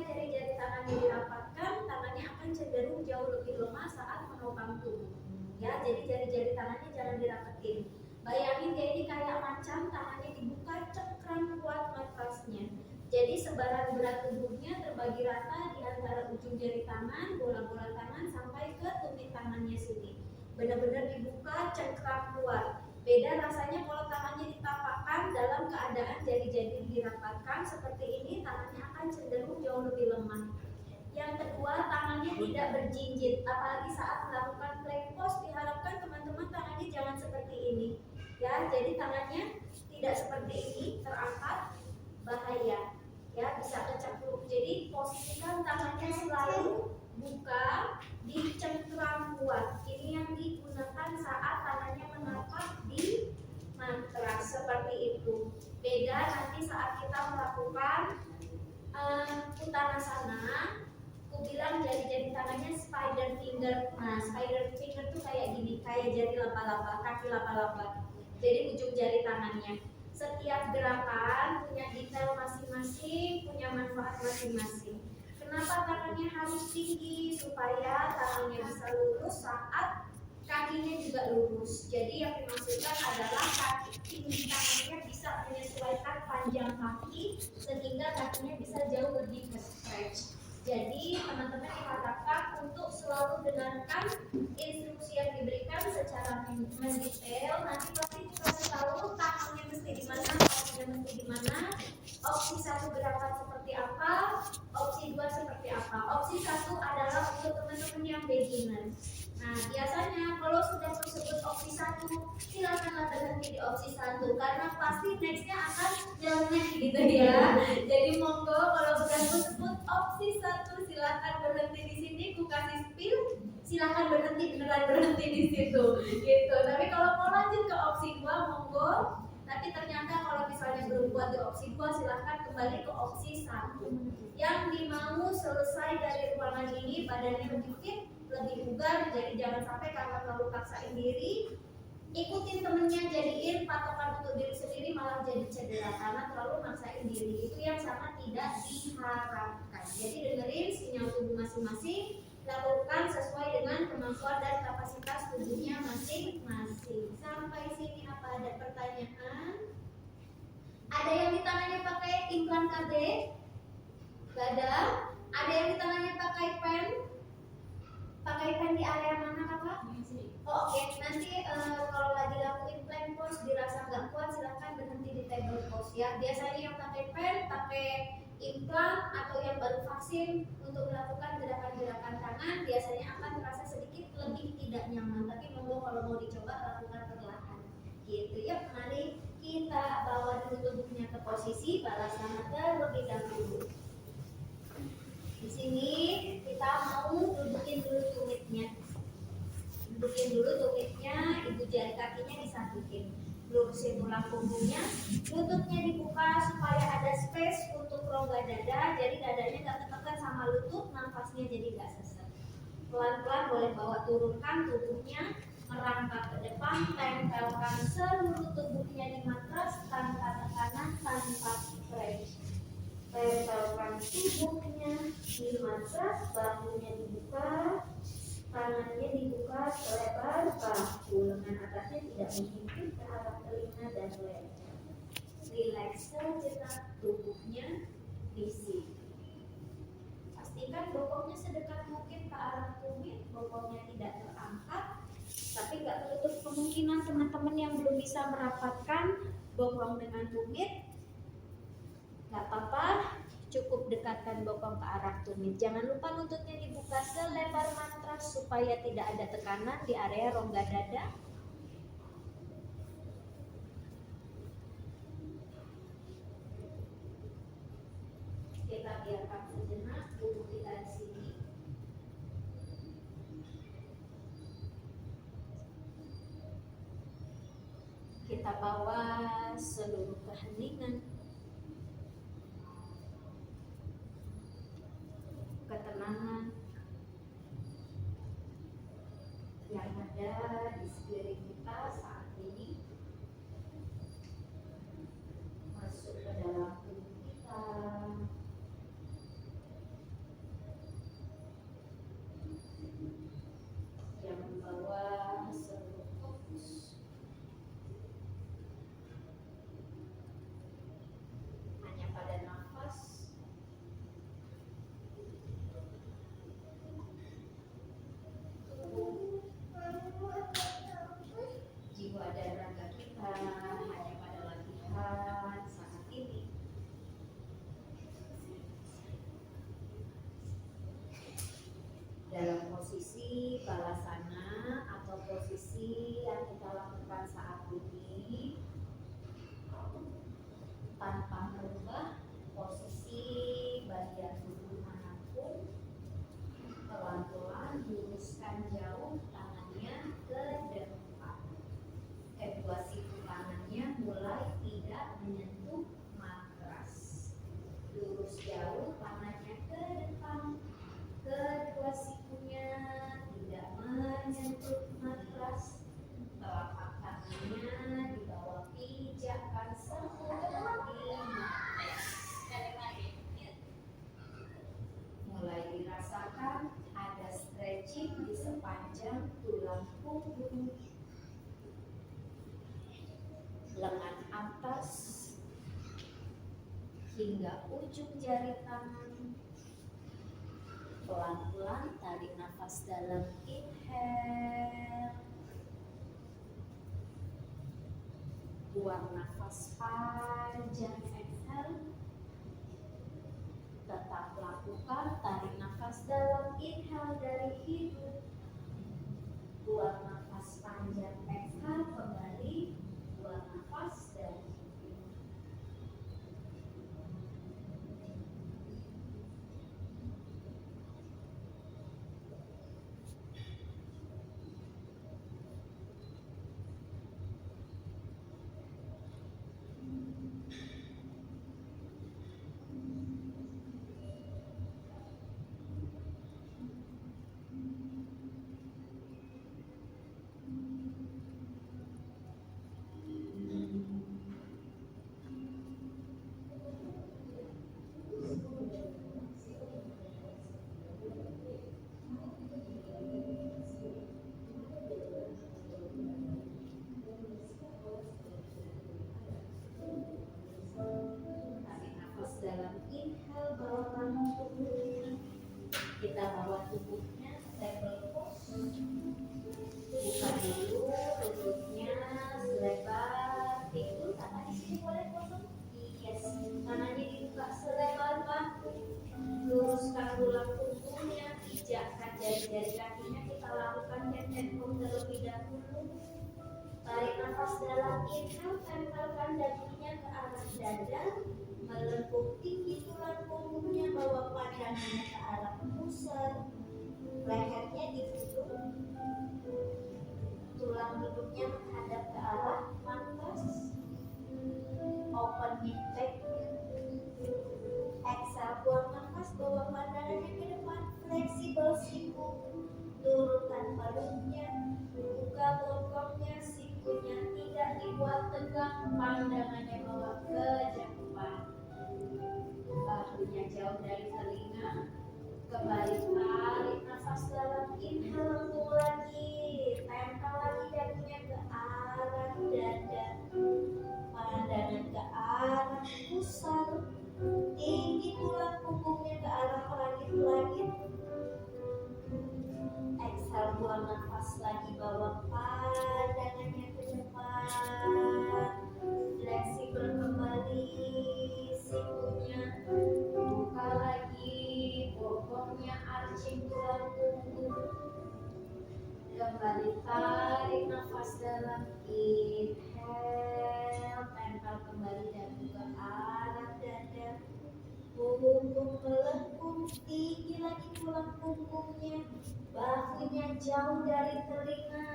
jari-jari tangannya dirapatkan, tangannya akan cenderung jauh lebih lemah saat menopang tubuh. Ya, jadi jari-jari tangannya jangan dirapetin. Bayangin dia ini kayak macam tangannya dibuka, cengkram kuat matrasnya. Jadi sebaran berat tubuhnya terbagi rata di antara ujung jari tangan, bola-bola tangan sampai ke tumit tangannya sini. Benar-benar dibuka, cengkram kuat. Beda rasanya kalau tangannya ditapakkan dalam keadaan jari-jari dirapatkan seperti ini, tangannya akan cenderung jauh lebih lemah. Yang kedua, tangannya tidak berjinjit, apalagi saat melakukan plank pose diharapkan teman-teman tangannya jangan seperti ini. Ya, jadi tangannya tidak seperti ini, terangkat, bahaya. Ya, bisa kecemplung. Jadi posisikan tangannya selalu buka, dicengkram kuat. Ini yang digunakan saat tangannya menapak di matras seperti itu. Beda nanti saat kita melakukan uttanasana, aku bilang jari-jari tangannya spider finger. Nah, spider finger tuh kayak gini, kayak jari laba-laba, kaki laba-laba. Jadi ujung jari tangannya. Setiap gerakan punya detail masing-masing, punya manfaat masing-masing. Kenapa tangannya harus tinggi? Supaya tangannya bisa lurus saat kakinya juga lurus. Jadi yang dimaksudkan adalah kaki tinggi tangannya bisa menyesuaikan panjang kaki sehingga kakinya bisa jauh lebih ke-stretch. Jadi teman-teman diharapkan untuk selalu dengarkan instruksi yang diberikan secara mendetail. Nanti pasti dikasih tahu tangannya mesti di mana, kakinya mesti di mana. Opsi 1 gerakan seperti apa, opsi 2 seperti apa. Opsi 1 adalah untuk teman-teman yang beginner. Nah, biasanya kalau sudah tersebut opsi 1, silakanlah berhenti di opsi 1 karena pasti nextnya akan jalannya gitu ya. Jadi monggo kalau sudah tersebut opsi 1 silakan berhenti di sini, ku kasih spill, silakan berhenti, beneran berhenti di situ gitu. Tapi kalau mau lanjut ke opsi 2 monggo. Tapi ternyata kalau misalnya belum buat di opsi 2 silakan kembali ke opsi 1. Yang dimau selesai dari ruangan ini badannya lebih fit, lebih bugar, jadi jangan sampai karena terlalu paksain diri, ikutin temennya, jadiin patokan untuk diri sendiri malah jadi cedera karena terlalu maksain diri. Itu yang sangat tidak diharapkan. Jadi dengerin sinyal tubuh masing-masing, lakukan sesuai dengan kemampuan dan kapasitas tubuhnya masing-masing. Sampai sini apa ada pertanyaan? Ada yang di tangannya pakai implan KB? Gak ada? Ada yang di tangannya pakai pen? Pakai pen di area mana kakak? Oh, oke. Nanti kalau lagi lakuin plank pose dirasa nggak kuat silahkan berhenti di table pose ya. Biasanya yang pakai pen, pakai implan atau yang baru vaksin untuk melakukan gerakan-gerakan tangan biasanya akan terasa sedikit lebih tidak nyaman. Tapi monggo kalau mau dicoba lakukan perlahan. Gitu ya. Mari kita bawa dulu tubuhnya ke posisi balas nama terlebih dahulu. Di sini kita mau dudukin dulu tumitnya. Dudukin dulu tumitnya, ibu jari kakinya disatuin. Lurusin tulang punggungnya, lututnya dibuka supaya ada space untuk rongga dada. Jadi dadanya gak ketekan sama lutut, nafasnya jadi gak sesek. Pelan-pelan boleh bawa turunkan tubuhnya, merangkak ke depan, tempelkan seluruh tubuhnya di matras tanpa tekanan, tanpa stretch. Tempelkan tubuhnya di matras, bahunya dibuka, tangannya dibuka selebar bahu, lengan atasnya tidak menghimpit ke arah telinga dan leher. Rileks sejenak, tubuhnya di sini. Pastikan bokongnya sedekat mungkin ke arah tumit, bokongnya tidak terangkat. Tapi nggak tertutup kemungkinan teman-teman yang belum bisa merapatkan bokong dengan tumit. Gak apa-apa, cukup dekatkan bokong ke arah tumit. Jangan lupa lututnya dibuka selebar matras supaya tidak ada tekanan di area rongga dada. Kita biarkan sejenak tubuh kita di sini. Kita bawa seluruh keheningan, ketenangan yang ada di sekeliling kita saat ini masuk ke dalam tubuh kita, akan merubah posisi bagian tubuh manapun. Pelan-pelan luruskan jauh tangannya ke depan. Kedua siku tangannya mulai tidak menyentuh matras. Lurus jauh tangannya ke depan. Kedua sikunya tidak menyentuh matras. Telapak tangannya di bawah pijakan seperti mulai dirasakan ada stretching di sepanjang tulang punggung, lengan atas hingga ujung jari tangan. Pelan-pelan tarik nafas dalam, inhale. Buang nafas panjang, exhale. Tetap lakukan tarik nafas dalam, inhale dari hidung. Buang nafas panjang, exhale, kembali. Buang nafas dari hidung. Tarik nafas dalam, inhale, bawa tangan tubuhnya. Kita bawa tubuhnya table pose. Buka dulu lututnya selebar pintu. Tangan di sini boleh kosong. Yes, tangannya dibuka selebar batu. Luruskan tulang punggungnya, pijakkan jari-jari kakinya. Kita lakukan hand terlebih dahulu. Tarik nafas dalam, inhale, tempelkan dagunya ke arah dada. Melengkung tinggi tulang punggungnya, bawa pandangannya ke arah pusat. Lehernya ditutup, tulang hidungnya menghadap ke arah matras. Open hip back. Exhale, buang nafas, bawa pandangannya ke depan. Fleksibel siku, turunkan perutnya, buka bokongnya, sikunya tidak dibuat tegang, pandangannya bawa ke depan. Bahunya jauh dari telinga. Kembali tarik nafas dalam, inhale, lengkung lagi. Tempel lagi dagunya ke arah dada. Pandangan ke arah pusat. Tinggi tulang punggungnya ke arah langit-langit. Exhale, buang nafas lagi, bawa pandangannya ke depan. Fleksibel kembali sikunya. Buka lagi bokongnya, arching tulang punggung. Kembali tarik nafas dalam, inhale, tempel kembali dan ke arah dada. Punggung melengkung, tinggi lagi tulang punggungnya. Bahunya jauh dari telinga.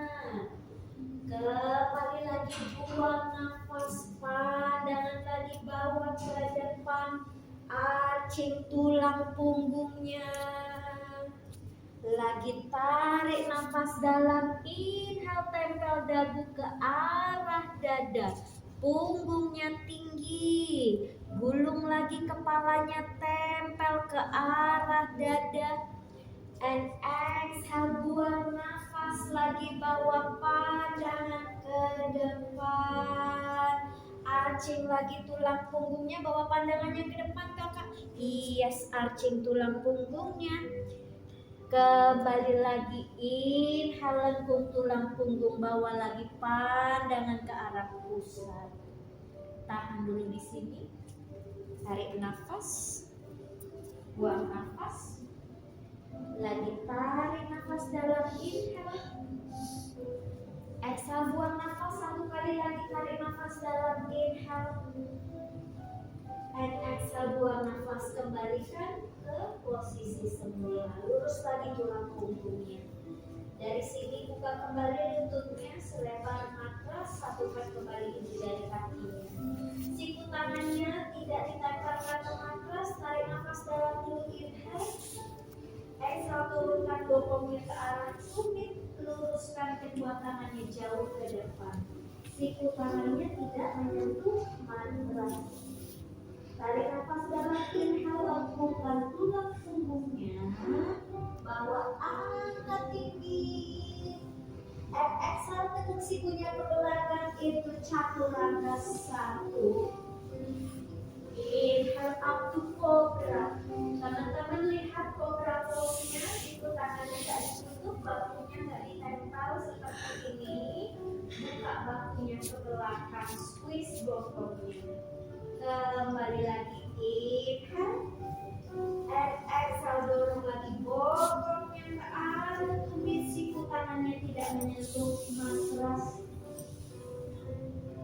Kembali lagi, buang nafas, pandangan tadi bawa ke depan. Arching tulang punggungnya. Lagi tarik nafas dalam, inhale, tempel dagu ke arah dada. Punggungnya tinggi. Gulung lagi kepalanya, tempel ke arah dada. And exhale, buang nafas lagi, bawa pandangan ke depan. Arching lagi tulang punggungnya, bawa pandangannya ke depan kakak. Yes, arching tulang punggungnya. Kembali lagi, inhale, lengkung tulang punggung, bawa lagi pandangan ke arah pusat. Tahan dulu di sini. Tarik nafas, buang nafas. Lagi tarik nafas dalam, inhale. Exhale, buang nafas. Satu kali lagi tarik nafas dalam, inhale. kembalikan ke posisi semula. Lurus lagi tulang punggungnya. Dari sini buka kembali lututnya selebar matras, satukan kembali ibu jari kakinya. Siku tangannya tidak ditempelkan ke matras, tarik nafas dalam dulu, inhale. Exhale, turunkan bokongnya ke arah tumit, luruskan kedua tangannya jauh ke depan. Siku tangannya tidak menyentuh matras. Tarik nafas dalam, inhale, lembutkan tulang punggungnya. Bawa angkat tinggi. Exhale, tekuk sikunya ke belakang, itu chaturanga 1. Inhale up to cobra. Teman-teman lihat cobra pose-nya, itu tangannya tidak ditutup, bakunya tidak ditempel seperti ini. Buka bakunya ke belakang, squeeze bokongnya. Kembali lagi, inhale. Exhale, dorong lagi bokongnya ke arah tumit, siku tangannya tidak menyentuh matras.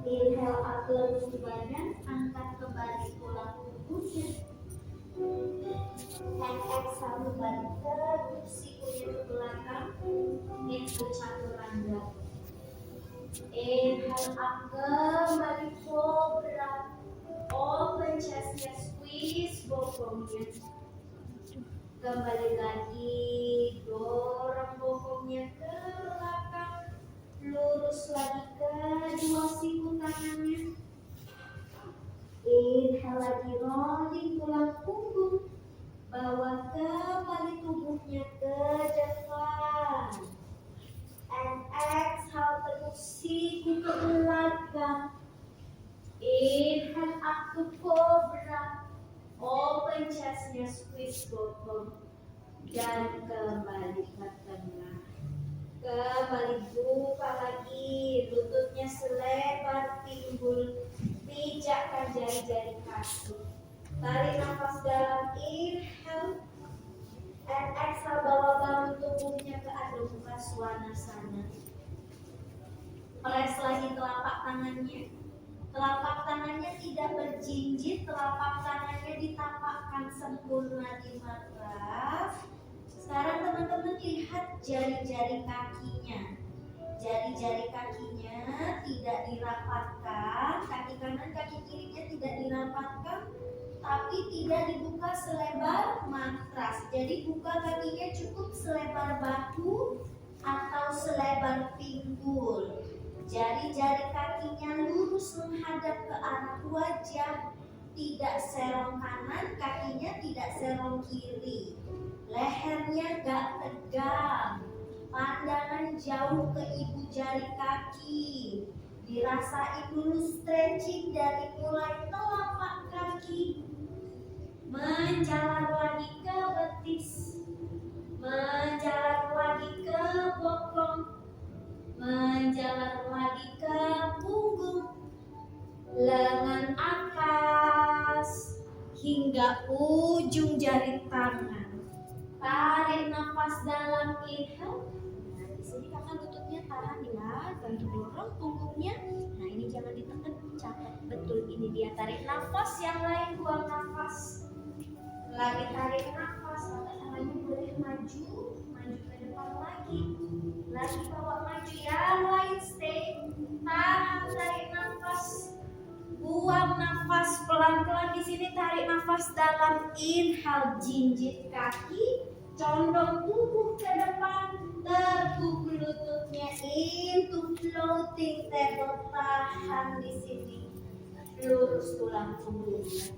Inhale, up lembut badan, angkat kembali tulang punggungnya. Exhale, balik terus sikunya ke belakang, itu chaturanga. Inhale, up kembali cobra. Open chestnya, squeeze bokongnya. Kembali lagi, dorong bokongnya ke belakang, lurus lagi kedua siku tangannya. Inhale lagi, rolling tulang punggung, bawa kembali tubuhnya ke depan. And exhale, tekuk siku ke belakang. Inhale up to cobra. Open chestnya, squeeze bokong. Dan kembali ke tengah. Kembali buka lagi, lututnya selebar pinggul. Pijakkan jari-jari kaki. Tarik nafas dalam, inhale. And exhale, bawa bahu tubuhnya ke Adho Mukha Svanasana. Press lagi telapak tangannya. Telapak tangannya tidak berjinjit, telapak tangannya ditapakkan sempurna di matras. Sekarang teman-teman lihat jari-jari kakinya. Jari-jari kakinya tidak dirapatkan, kaki kanan, kaki kirinya tidak dirapatkan, tapi tidak dibuka selebar matras. Jadi buka kakinya cukup selebar bahu atau selebar pinggul. Jari-jari kakinya lurus menghadap ke arah wajah, tidak serong kanan, kakinya tidak serong kiri. Lehernya gak tegang, pandangan jauh ke ibu jari kaki. Dirasain dulu stretching dari mulai telapak kaki, menjalar lagi ke betis, menjalar lagi ke bokong, menjalar lagi ke punggung, lengan atas hingga ujung jari tangan. Tarik nafas dalam, inhale. Nah, di sini kakak lututnya tahan ya, ganti dorong punggungnya. Nah, ini jangan ditekan, catat betul ini dia. Tarik nafas, yang lain buang nafas. Lagi tarik nafas, tangannya boleh maju, maju ke depan lagi. Lagi bawa maju, yang lain stay. Tahan, tarik nafas. Buang nafas pelan-pelan di sini. Tarik nafas dalam, inhale, jinjit kaki, condong tubuh ke depan, teguk lututnya into floating table. Tahan di sini, lurus tulang punggungnya.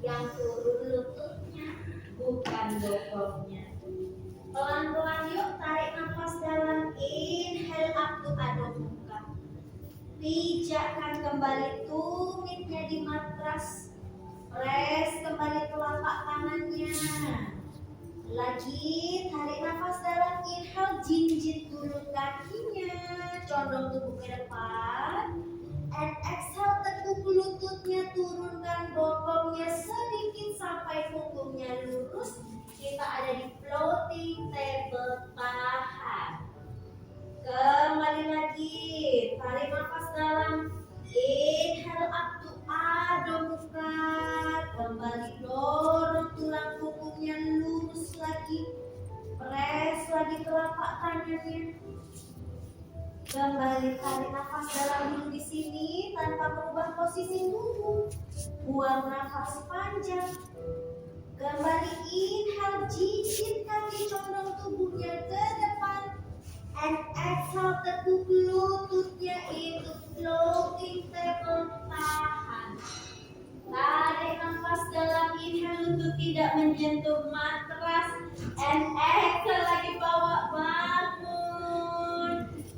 Yang turun lututnya, bukan bokongnya. Pelan-pelan yuk, tarik nafas dalam, inhale up to Adho Mukha. Pijakkan kembali tumitnya di matras. Press kembali telapak tangannya. Lagi tarik nafas dalam, inhale, jinjit dulu kakinya, condong tubuh ke depan. And exhale, tekuk lututnya, turunkan bokongnya sedikit sampai punggungnya lurus. Kita ada di floating table, tahan. Kembali lagi, tarik nafas dalam, inhale up to Adho Mukha. Kembali dorong Kembali tarik nafas dalam dulu di sini tanpa merubah posisi tubuh. Buang nafas panjang. Kembali inhale, jinjit kaki, condong tubuhnya ke depan. And exhale, tekuk lututnya itu floating table, tahan. Tarik nafas dalam, inhale, lutut tidak menyentuh matras. And exhale, lagi bawa bangun.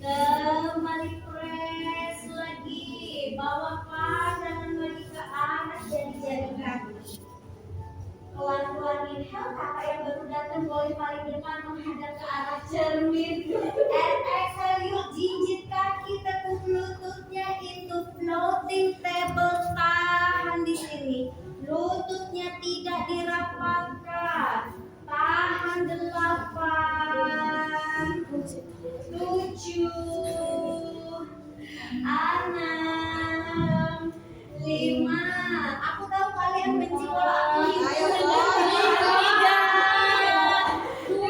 Kembali press lagi, bawa pandangan lagi ke arah jari-jari kaki. Pelan-pelan inhale, kakak yang baru datang boleh paling depan menghadap ke arah cermin. And exhale, yuk jinjit kaki, tekuk lututnya itu floating table, tahan di sini. Lututnya tidak dirapatkan. Tahan 8, 7, 6, 5. Aku tahu kalian benci kalau aku hitung. 3, 2,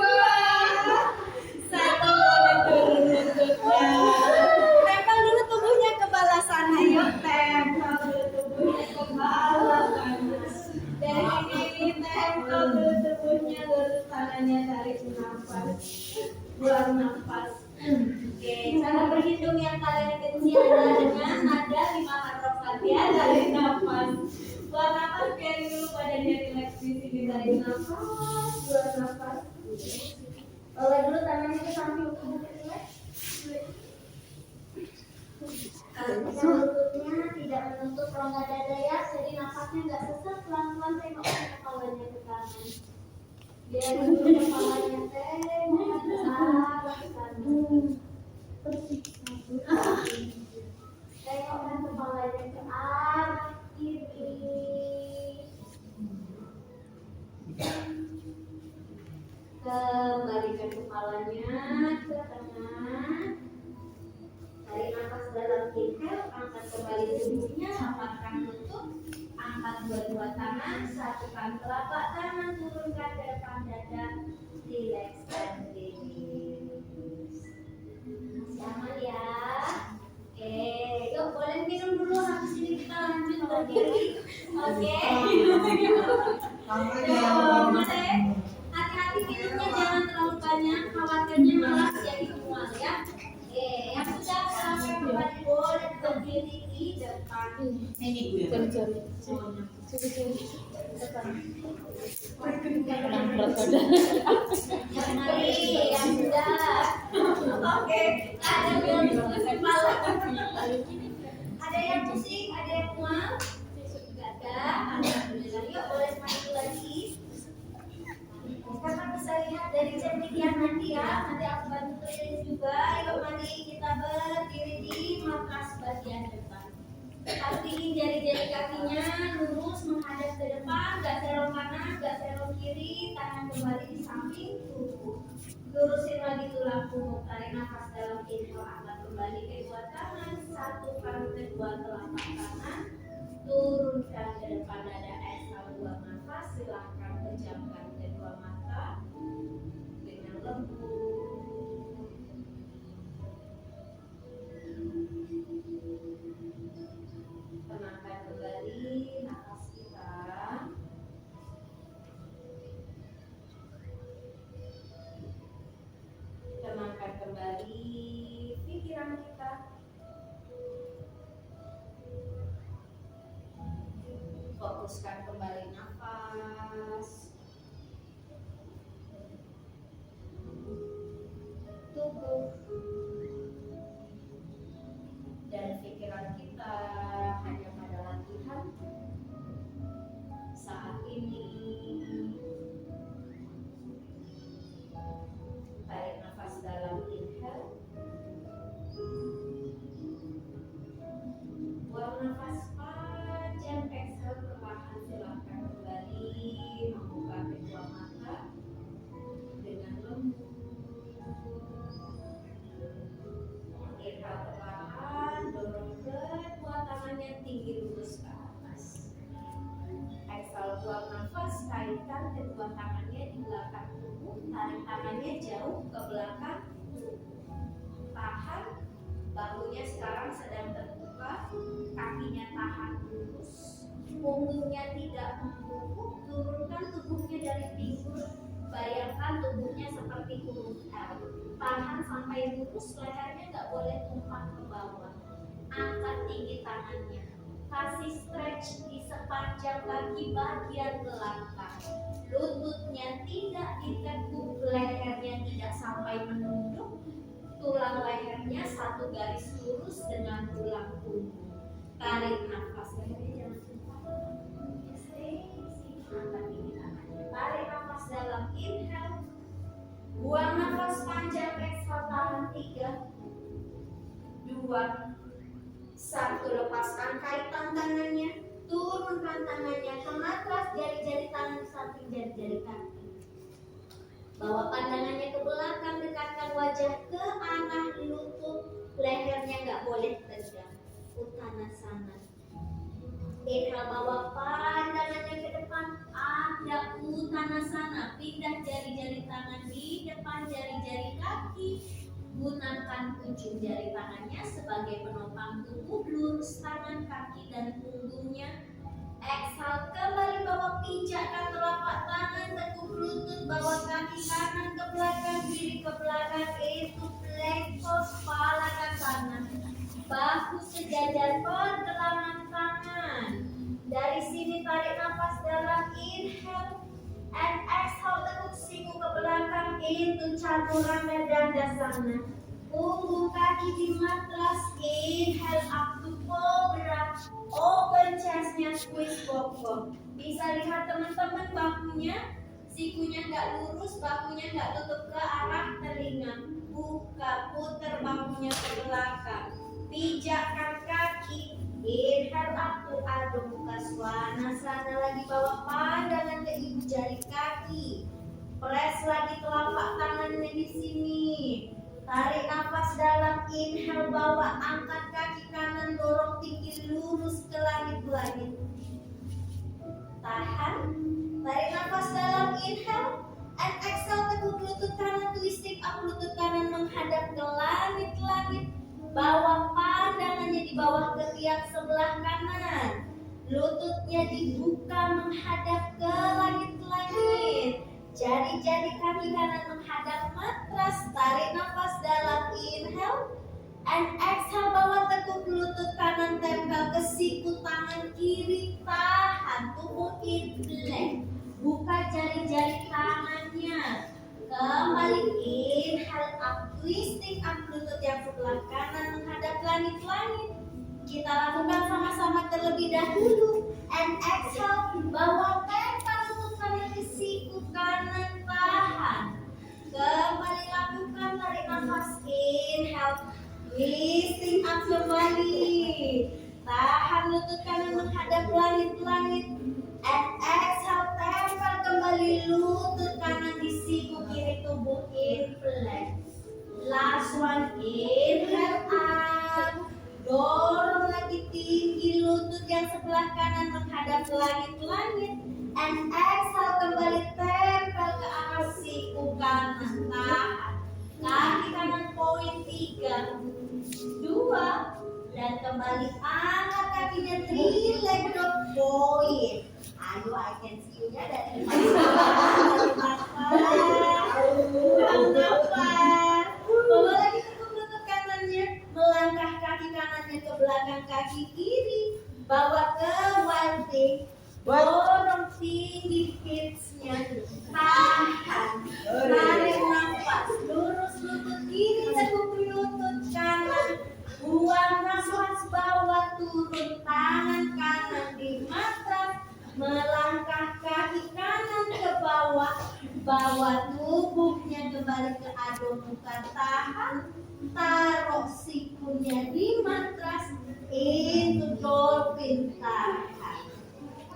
1. Boleh turun lututnya. Tempel dulu tubuhnya ke bawah sana, yuk. Tempel dulu tubuhnya ke bawah sana. Dari sini tempel dulu tubuhnya, lurus tangannya, tarik nafas. Buang nafas. Oke, cara berhitung yang paling kecil adalah dengan nada 5 harokat ya. Tarik nafas, buang nafas, biarin dulu badannya rileks di sini. Tarik nafas, buang nafas. Bawa dulu tangannya ke samping tubuh, rileks. Lututnya tidak menutup rongga dada ya, jadi nafasnya nggak sesak. Pelan-pelan tengok kepalanya ke kanan. Biarin dulu kepalanya tengok ke arah kanan. Tengokkan kepalanya ke arah kiri. Kembalikan kepalanya ke tengah. Tarik nafas dalam, inhale, angkat kembali tubuhnya, rapatkan lutut. Angkat dua-dua tangan, satukan telapak tangan, turunkan ke depan dada. Relax dan release. Masih aman ya? Oke, yuk boleh minum dulu, habis ini kita lanjut berdiri. Oke. Hati-hati minumnya, jangan terlalu banyak, khawatirnya malah jadi mual ya. Oke, yang sudah sampai kembali boleh berdiri di depan. Ini gue cari-cari. Mari yang sudah. Oke, ada yang pusing kepala. Ada yang pusing, ada yang mual. Gak ada. Alhamdulillah. Yuk boleh maju lagi. Kakak bisa lihat dari cermin yang nanti ya. Nanti aku bantu tulis juga. Yuk mari kita berdiri di matras bagian depan. Pastiin jari-jari kakinya lurus menghadap ke depan, gak serong kanan, gak serong kiri, tangan kembali di samping tubuh. Lurusin lagi tulang punggung, tarik nafas dalam, inhale, angkat kembali kedua tangan, satukan kedua telapak tangan, turunkan ke depan dada, exhale, buang nafas, silahkan pejamkan kedua mata dengan lembut. Tenangkan kembali nafas kita. Tenangkan kembali pikiran kita. Fokuskan kembali nafas. Tubuh dan pikiran kita hanya pada latihan saat ini. Tarik nafas dalam, inhale. Buang nafas panjang, exhale, perlahan silahkan kembali membuka kedua mata dengan lembut. Inhale perlahan, dorong kedua tangannya tinggi lurus ke atas. Exhale, buang nafas, kaitkan kedua tangannya di belakang tubuh, tarik tangannya jauh ke belakang. Tahan, Bahunya sekarang sedang terbuka, kakinya tahan lurus, punggungnya tidak membungkuk, turunkan tubuhnya dari pinggul, bayangkan tubuhnya seperti huruf L. Tahan sampai lurus, lehernya nggak boleh tumpah ke bawah. Angkat tinggi tangannya, kasih stretch di sepanjang kaki bagian belakang. Lututnya tidak ditekuk, lehernya tidak sampai menunduk. Tulang lehernya satu garis lurus dengan tulang punggung. Tarik nafas, lehernya jangan tumpah. Angkat tinggi tangannya. Tarik nafas dalam, inhale. Buang nafas panjang, exhale, tahan 3, 2, 1. Lepaskan kaitan tangannya, turunkan tangannya ke matras, jari-jari tangan samping jari-jari kaki. Bawa pandangannya ke belakang, dekatkan wajah ke arah lutut, lehernya nggak boleh tegak. Uttanasana. Inhale, bawa pandangannya ke depan, ada Uttanasana. Pindah jari-jari tangan di depan jari-jari kaki. Gunakan ujung jari tangannya sebagai penopang tubuh, lurus tangan, kaki, dan punggungnya. Exhale, kembali bawa, pijakkan telapak tangan, tekuk lutut, bawa kaki kanan ke belakang, kiri ke belakang, itu plank pose, kepala ke kanan, bahu sejajar, pergelangan tangan. Dari sini tarik nafas dalam, inhale, and exhale, tekuk siku ke belakang, itu chaturanga dandasana. Punggung kaki di matras, inhale up to cobra, open chestnya, squeeze bokong. Bisa lihat teman-teman bahunya, sikunya nggak lurus, bahunya nggak tutup ke arah telinga. Buka, putar bahunya ke belakang, pijakkan kaki, inhale up to Adho Mukha Svanasana. Lagi bawa pandangan ke ibu jari kaki, press lagi telapak tangannya di sini. Tarik nafas dalam, inhale, bawa, angkat kaki kanan, dorong tinggi lurus ke langit-langit. Tahan, tarik nafas dalam, inhale, and exhale, tekuk lutut kanan, twisting up lutut kanan menghadap ke langit-langit. Bawa pandangannya di bawah ketiak sebelah kanan, lututnya dibuka menghadap ke langit-langit. Jari-jari kaki kanan menghadap matras. Tarik nafas dalam, inhale, and exhale, bawa tekuk lutut kanan tempel ke siku tangan kiri, tahan, tubuh in plank. Buka jari-jari tangannya, kembali, inhale up, twisting up lutut yang sebelah kanan menghadap langit-langit. Kita lakukan sama-sama terlebih dahulu, and exhale, bawa tempel lutut kanan ke siku kanan, tahan. Kembali lakukan, tarik nafas, inhale, twisting up kembali, tahan lutut kanan menghadap langit-langit, and exhale, tempel kembali lutut kanan di siku kiri, tubuh in plank. Last one, inhale up, dorong lagi tinggi lutut yang sebelah kanan menghadap langit-langit, and exhale, kembali tempel ke arah siku kanan, tahan. Kaki kanan poin 3, 2, dan kembali angkat kakinya 3 leg drop point. Ayo, I can see you nya dari nafas. Bawa lagi tekuk lutut kanannya, melangkah kaki kanannya ke belakang kaki kiri, bawa ke wanting, dorong tinggi hips-nya, tahan, tarik nafas, lurus lutut kiri, tekuk lutut kanan, buang nafas, bawa turun tangan kanan di matras, melangkah kaki kanan ke bawah, bawa tubuhnya kembali ke Adho Mukha, tahan, taruh sikunya di matras, itu dolphin, tahan,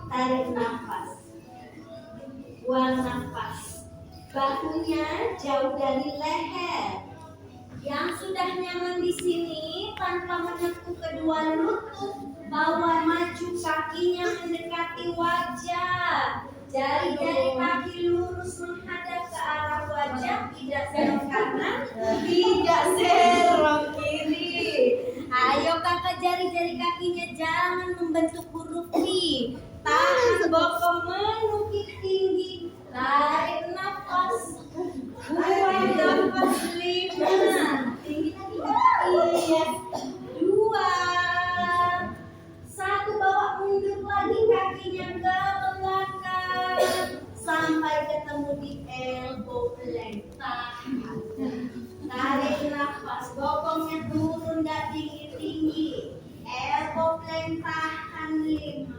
tarik nafas, buang nafas, bahunya jauh dari leher. Yang sudah nyaman di sini, tanpa menekuk kedua lutut, bawa maju kakinya mendekati wajah. Jari-jari kaki lurus menghadap ke arah wajah, tidak serong kanan, tidak serong kiri. Ayo kakak, jari-jari kakinya jangan membentuk huruf V. Tahan bokong menukik tinggi. Tarik nafas. Tarik nafas 5. Tinggi lagi kaki. Yes. 2. 1. Bawa mundur lagi kakinya ke belakang sampai ketemu di elbow length. Tahan. Tarik nafas, bokongnya turun gak tinggi-tinggi. Elbow length, tahan 5,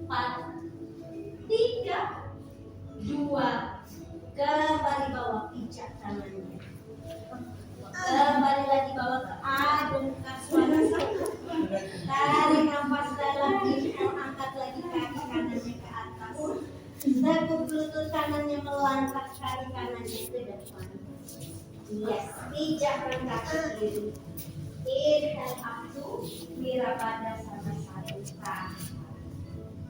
4, 3, 2. Kembali bawah, pijak tangannya. Kembali lagi bawah ke adungkan suara. Tarik nafas dalam, inhale, angkat lagi kaki kanannya ke atas. Teguk lutut kanannya melangkah, kaki kanannya ke depan. Yes, pijakan kaki kiri. Inhale up to Virabhadra Svanasana.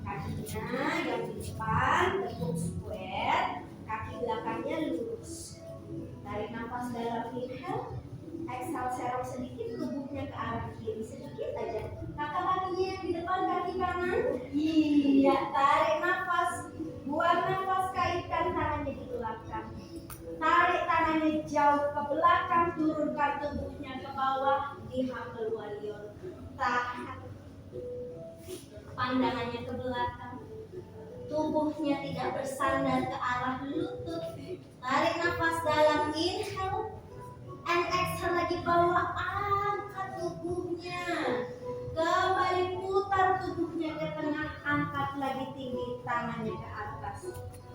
Kakinya yang di depan teguk square, kaki belakangnya lurus. Tarik nafas dalam, inhale. Exhale, serong sedikit tubuhnya ke arah kiri, sedikit aja. Kakak kakinya yang di depan, kaki kanan. Iya, tarik nafas. Buang nafas, kaitkan tangannya di belakang. Tarik tangannya jauh ke belakang, turunkan tubuhnya ke bawah di Humble Warrior. Tahan. Pandangannya ke belakang. Tubuhnya tidak bersandar ke arah lutut. Tarik nafas dalam, inhale. And exhale lagi bawah, angkat tubuhnya. Kembali putar tubuhnya ke tengah, angkat lagi tinggi, tangannya ke atas.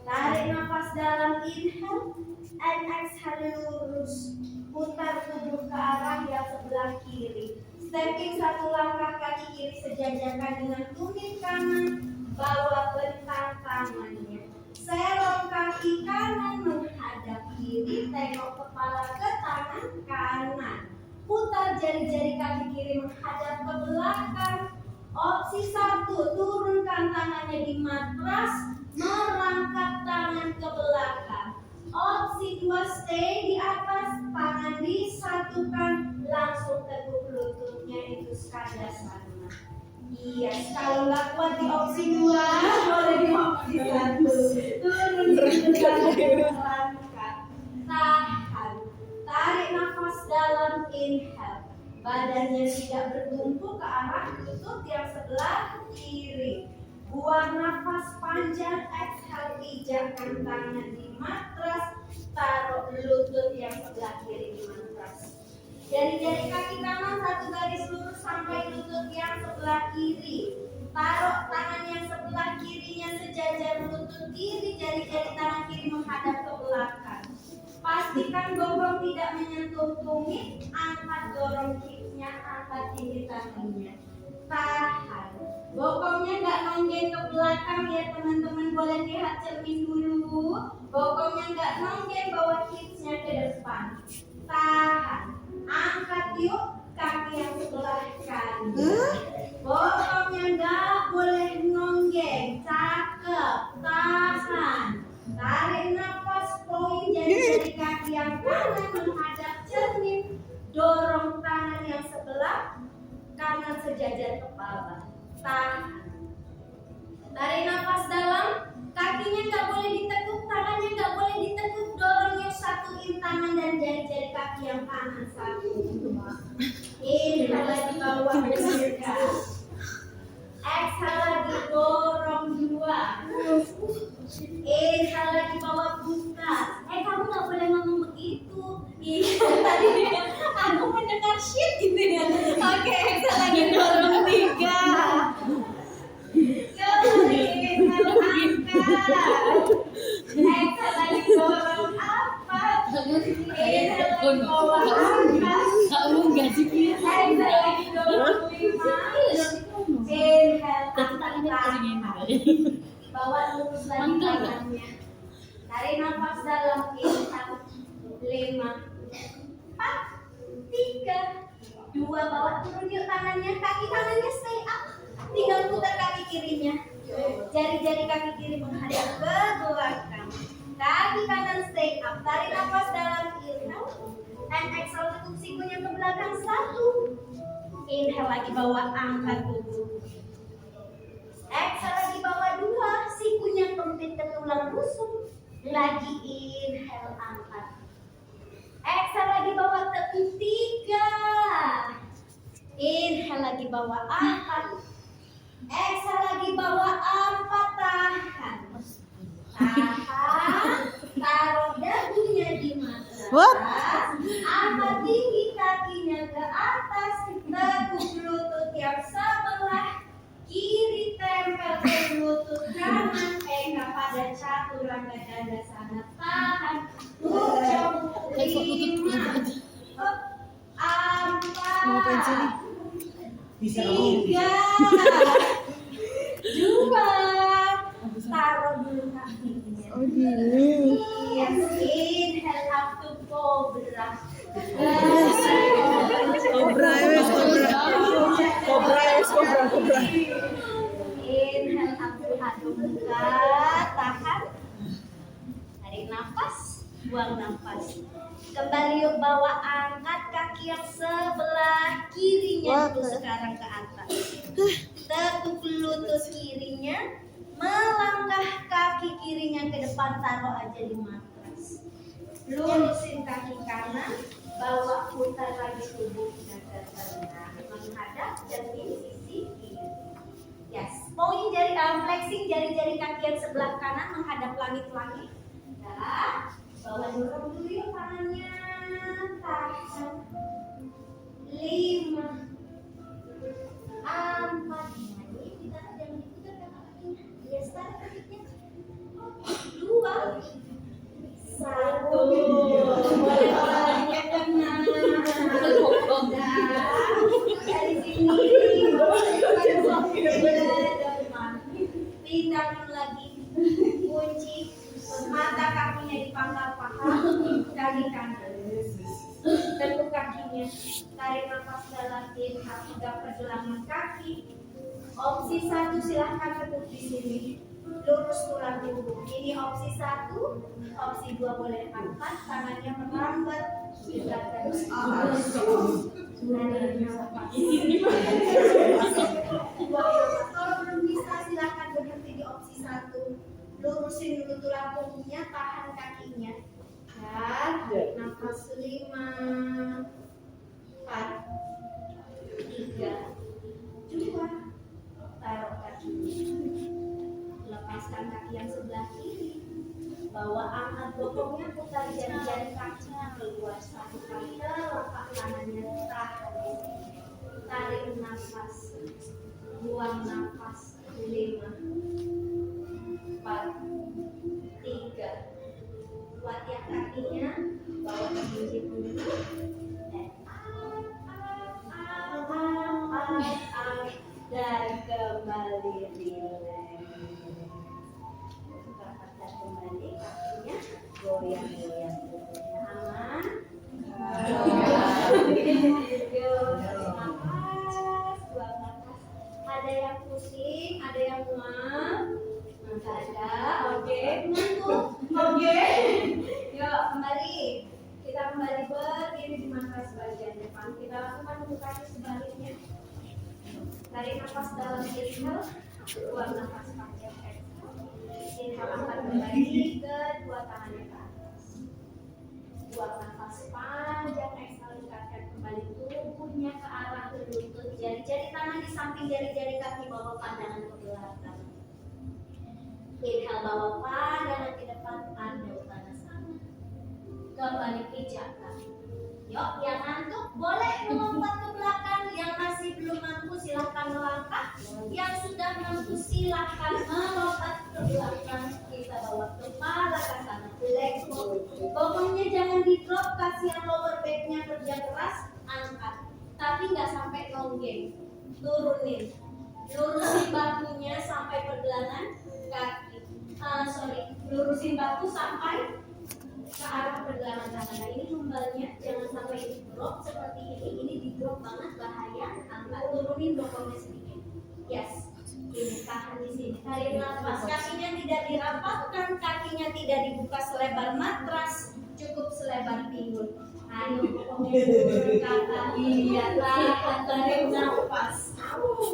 Tarik nafas dalam, inhale. And exhale, lurus. Putar tubuh ke arah yang sebelah kiri. Stepping 1 langkah, kaki kiri sejajarkan dengan tumit kanan. Bawa bentang tangannya. Serong kaki kanan menghadap kiri. Tengok kepala ke tangan kanan. Putar jari-jari kaki kiri menghadap ke belakang. Opsi 1, turunkan tangannya di matras. Merangkap tangan ke belakang. Opsi 2, stay di atas, tangan disatukan, langsung teguk lututnya, itu Skandasana. Yes, kalau nggak kuat di opsi 2, boleh di opsi 1. Turun langkah, tahan, tarik nafas dalam, inhale. Badannya tidak bertumpu ke arah lutut yang sebelah kiri. Buang nafas panjang, exhale, pijakkan tangan di matras, taruh lutut yang sebelah kiri di matras. Jari-jari kaki kanan 1 garis lurus sampai lutut yang sebelah kiri. Taruh tangan yang sebelah kirinya sejajar lutut kiri, jari-jari tangan kiri menghadap ke belakang. Pastikan bokong tidak menyentuh tumit, angkat dorong hipnya, angkat tinggi tangannya. Tahan. Bokongnya nggak nonggeng ke belakang ya teman-teman, boleh lihat cermin dulu. Bokongnya nggak nonggeng, bawa hipsnya ke depan. Tahan. Angkat yuk kaki yang sebelah kanan. Bokongnya nggak boleh nonggeng. Cakep. Tahan. Tarik nafas, poin jari-jari kaki yang kanan menghadap cermin. Dorong tangan yang sebelah kanan sejajar kepala. Tahan. Tarik nafas dalam, kakinya nggak boleh ditekuk, tangannya nggak boleh ditekuk, dorongnya satuin tangan dan jari-jari kaki yang kanan 1. Inhale lagi bawah, buka. Exhale lagi dorong 2. Inhale lagi bawah, buka. Kamu nggak boleh ngomong begitu. Iya, tadi aku mendengar shit gitu ya. Oke, exhale lagi dorong 3. Exhale lagi dorong 4. Inhale lagi bawah, angkat. Kamu nggak sih? Exhale lagi dorong 5. Inhale, angkat tangan. Bawa lurus lagi tangannya. Tarik nafas dalam, inhale. 5, 4, 3, 2. Bawa turun yuk tangannya. Kaki kanannya stay up. Tinggal putar kaki kirinya. Jari-jari kaki kiri menghadap ke belakang. Kaki kanan stay up. Tarik nafas dalam, inhale. And exhale, tekuk sikunya ke belakang. 1, Inhale lagi, bawa angkat tubuh. Exhale lagi, bawa 2, sikunya kempit ke tulang rusuk. Lagi inhale, angkat. Exhale lagi, bawa tepi 3. Inhale lagi, bawa 4. Exhale lagi, bawa 4. Tahan. Tahan. Taruh dagunya di matras. Angkat tinggi kakinya ke atas. Tekuk lutut yang sebelah kiri tempel ke lutut kanan. Pegang pada chaturanga dada sana. Tahan. 7, 5, 4, Bisa 3, 2. Taruh dulu kakinya. Oh gini. Yes, inhale up to cobra. Cobra, wes cobra. Cobra, wes cobra. Inhale up to adu muka. Tahan. Tarik nafas. Buang nafas. Kembali yuk, bawa angkat kaki yang sebelah kirinya dulu sekarang ke atas. Tekuk lutut kirinya. Melangkah kaki kirinya ke depan, taruh aja di matras. Lurusin kaki kanan, bawa putar lagi tubuhnya ke tengah, menghadap jadi sisi kiri. Yes, point jari, flexing jari-jari kaki yang sebelah kanan menghadap langit-langit. Nah, bawa dorong dulu yuk tangannya. Tahan. 5, 4. Ini kita jangan diputar kakinya. Yes, tarik kakinya. 2, 1. Boleh olahraga tenang. Dari sini. Pindah lagi. Kunci. Mata kakinya di pangkal paha. Kaki kanan. Tekuk kakinya. Tarik nafas dalam, inhale, pegang pergelangan kaki. Opsi 1 silahkan tekuk di sini. Lurus tulang punggung. Ini opsi 1. Opsi 2 boleh angkat, tangannya merambat. Silakan. Kalau belum bisa silahkan berhenti di opsi 1. Lurusin dulu tulang punggungnya, tahan kakinya. Dan nafas 5, 4, 3, 2. Taruh kakinya. Lepaskan kaki yang sebelah kiri. Bawa angkat bokongnya, putar jari-jari kakinya keluar. 1 kali telapak tangannya, tahan. Tarik nafas. Buang nafas. 5, 4, 3. Kuat ya kakinya. Bawa ke kunci dulu. Dan kembali relax. Rapatkan kembali kakinya. Goyang-goyang tubuhnya. Aman. Nafas, buang nafas. Ada yang pusing, ada yang mual. Ada, oke. Ngantuk, oke. Yuk kembali. Kita kembali berdiri di matras bagian depan. Kita lakukan bukanya sebaliknya. Tarik nafas dalam, inhale. Buang nafas panjang, exhale. Inhale, angkat kembali, kedua tangannya ke atas. Buang nafas panjang, exhale, ikatkan kembali tubuhnya ke arah lutut. Jari-jari tangan di samping jari-jari kaki, bawa pandangan ke belakang. Inhale, bawa pandangan ke depan, anda utara sana. Kembali pijakan. Yuk, yang ngantuk boleh melompat ke belakang. Yang masih belum mampu silahkan melangkah. Yang sudah mampu silahkan melompat ke belakang. Kita bawa kepala ke sana. Leg hold. Pokoknya jangan di drop, kasihan lower backnya kerja keras. Angkat, tapi nggak sampai nonggeng. Turunin. Lurusin bahunya sampai pergelangan kaki. Lurusin bahu sampai ke arah pergelangan tangan. Nah, ini humbalnya jangan sampai di drop seperti ini. Ini di drop banget, bahaya. Angkat, turunin bokongnya sedikit. Yes. Ini tahan di sini. Tarik nafas. Kakinya tidak dirapatkan, kakinya tidak dibuka selebar matras. Cukup selebar selebar pinggul. Ayo turun kakak. Iya, tarik nafas.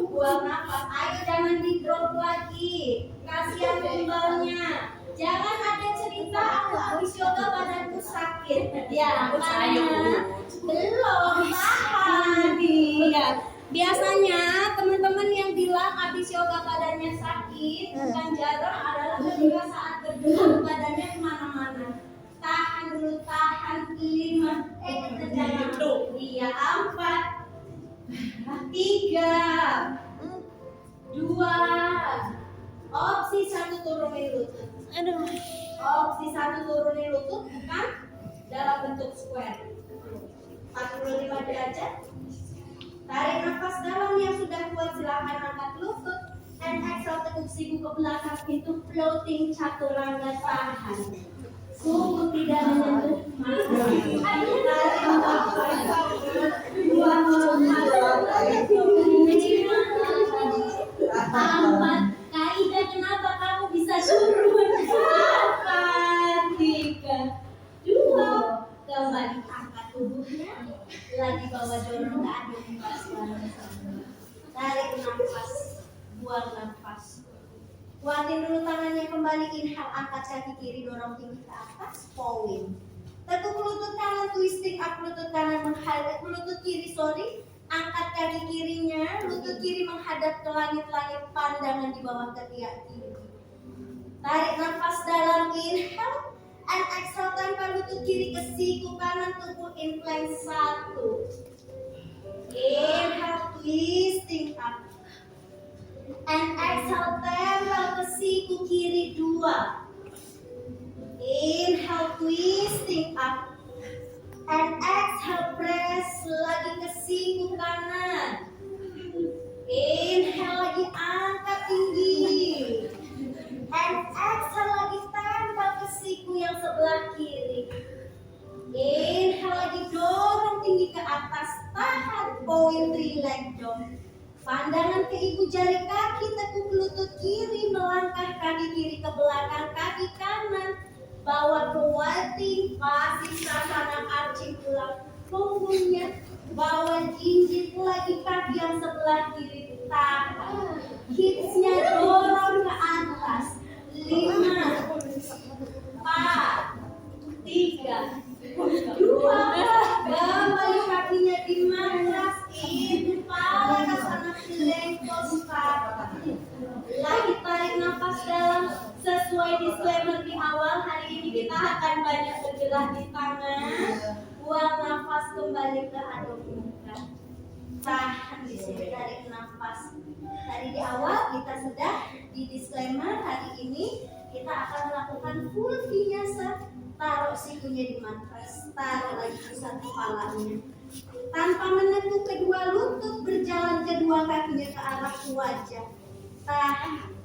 Buang nafas. Ayo jangan di drop lagi. Kasihan tumbalnya. Jangan ada cerita aku habis yoga badanku sakit. Ya, makanya belum tahan. Iya. Biasanya teman-teman yang bilang habis yoga badannya sakit bukan jarang adalah ketika saat bergerak badannya kemana-mana. Tahan dulu, tahan 5, jangan. Iya, 4, 3, 2. Opsi 1 turunin lutut. Opsi 1 turunin lutut bukan dalam bentuk square. 45 derajat. Tarik nafas dalam yang sudah kuat, silakan angkat lutut. And exhale, tekuk siku ke belakang, itu floating chaturanga, tahan. Sungguh tidak menyentuh mata. Ayo tarik nafas. Buang nafas. 4. Kaidah kenapa kamu bisa turun? 4, 3, 2. Kembali angkat tubuhnya. Lagi bawa dorong ke atas. Tarik nafas. Buang nafas. Kuatin dulu tangannya, kembali inhale, angkat kaki kiri, dorong tinggi ke atas, point. Tekuk lutut kanan, twisting up, lutut kanan menghadap, lutut kiri, angkat kaki kirinya, lutut kiri menghadap ke langit-langit, pandangan di bawah ketiak kiri. Tarik nafas dalam, inhale, and exhale, tempel lutut kiri ke siku kanan, tunggu incline 1. Inhale, twisting up. And exhale, tempel ke siku kiri 2. Inhale, twisting up. And exhale, press lagi ke siku kanan. Inhale lagi, angkat tinggi. And exhale lagi, tempel ke siku yang sebelah kiri. Inhale lagi, dorong tinggi ke atas, tahan, point 3 leg down. Pandangan ke ibu jari kaki, tekuk lutut kiri, melangkah kaki kiri ke belakang, kaki kanan, bawa ke waiting, pasif sasana arching tulang punggungnya, bawa jinjit lagi kaki yang sebelah kiri, tahan, hipsnya dorong ke atas, 5, 4, 3, 2, kembali kakinya di matras, itu kepala ke sana, lengkos kaki. Lagi tarik nafas dalam, sesuai disclaimer di awal, hari ini kita akan banyak bergerak di tangan. Buang nafas, kembali ke aduk muka. Tahan di sini, tarik nafas. Tadi di awal kita sudah di disclaimer, hari ini kita akan melakukan full vinyasa. Taruh sikunya di matras, taruh lagi pusat kepalanya. Tanpa menekuk kedua lutut, berjalan kedua kakinya ke arah wajah. Tahan.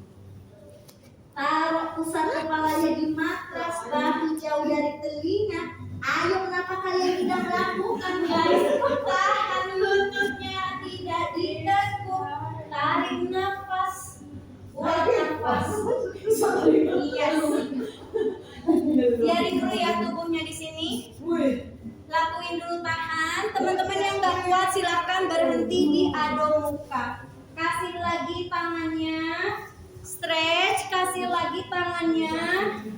Taruh pusat kepalanya di matras, bahu jauh dari telinga. Ayo, kenapa kalian tidak melakukan, guys? Tahan lututnya, tidak ditekuk. Tarik nafas. Buang nafas. Iya sih. Biarin dulu ya tubuhnya di sini. Lakuin dulu, tahan. Teman-teman yang nggak kuat silahkan berhenti di aduk muka. Kasih lagi tangannya, stretch. Kasih lagi tangannya,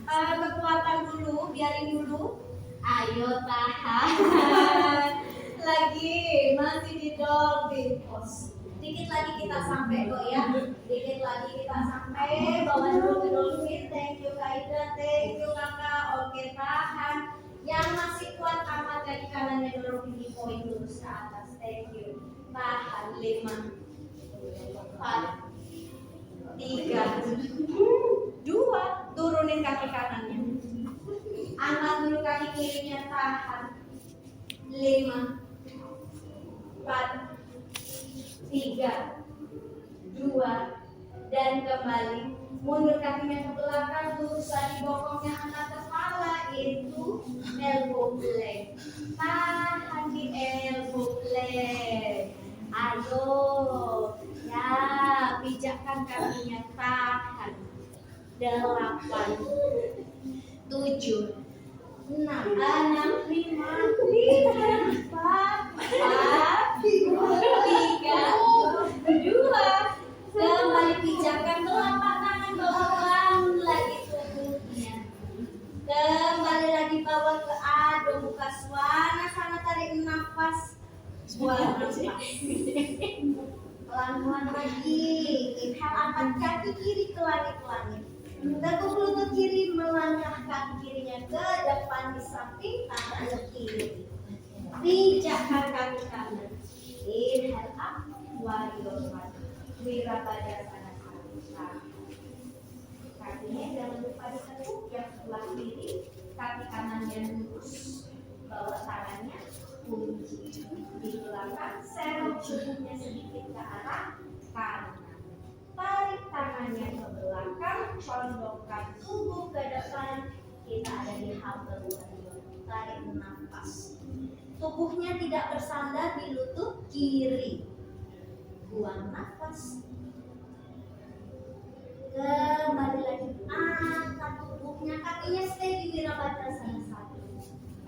kekuatan dulu, biarin dulu. Ayo tahan. Lagi, masih di dolphin pose. Dikit lagi kita sampai kok ya. Dikit lagi kita sampai. Bawa dulu ke dolphin. Thank you Kak Ida, thank you Kakak. Oke, tahan. Yang masih kuat, angkat kaki kanannya, dorong tinggi, poin lurus ke atas. Thank you. Tahan, 5, 4, 3, 2. Turunin kaki kanannya. Angkat dulu kaki kirinya, tahan. 5, 4, 3, 2, dan kembali. Mundur kakinya ke belakang, lurus lagi bokongnya, angkat kepala, itu elbow blade. Tahan di elbow blade. Ayo, ya, pijakkan kakinya, tahan. 8, 7, enam, lima, empat, tiga, dua. Kembali pijakan telapak tangan bawah, bangun lagi tubuhnya. Kembali lagi bawa ke adem, buka suara sana, tarik nafas. Buang nafas. Pelan-pelan lagi. Inhale, angkat kaki kiri ke langit-langit. Teguk lutut kiri, melangkah kaki kirinya ke depan di samping tangan ke kiri. Pijakkan kaki kanan. Inhale up, warrior one. Wirabadasana satu. Kakinya jangan lupa ditekuk yang sebelah kiri, kaki kanannya lurus, bawa tangannya kunci di belakang, serong tubuhnya sedikit ke arah kanan. Tarik tangannya ke belakang, condongkan tubuh ke depan. Kita ada di halter warrior. Tarik nafas. Tubuhnya tidak bersandar di lutut kiri. Buang nafas. Kembali lagi, angkat tubuhnya, kakinya stay di Wirabadasana satu.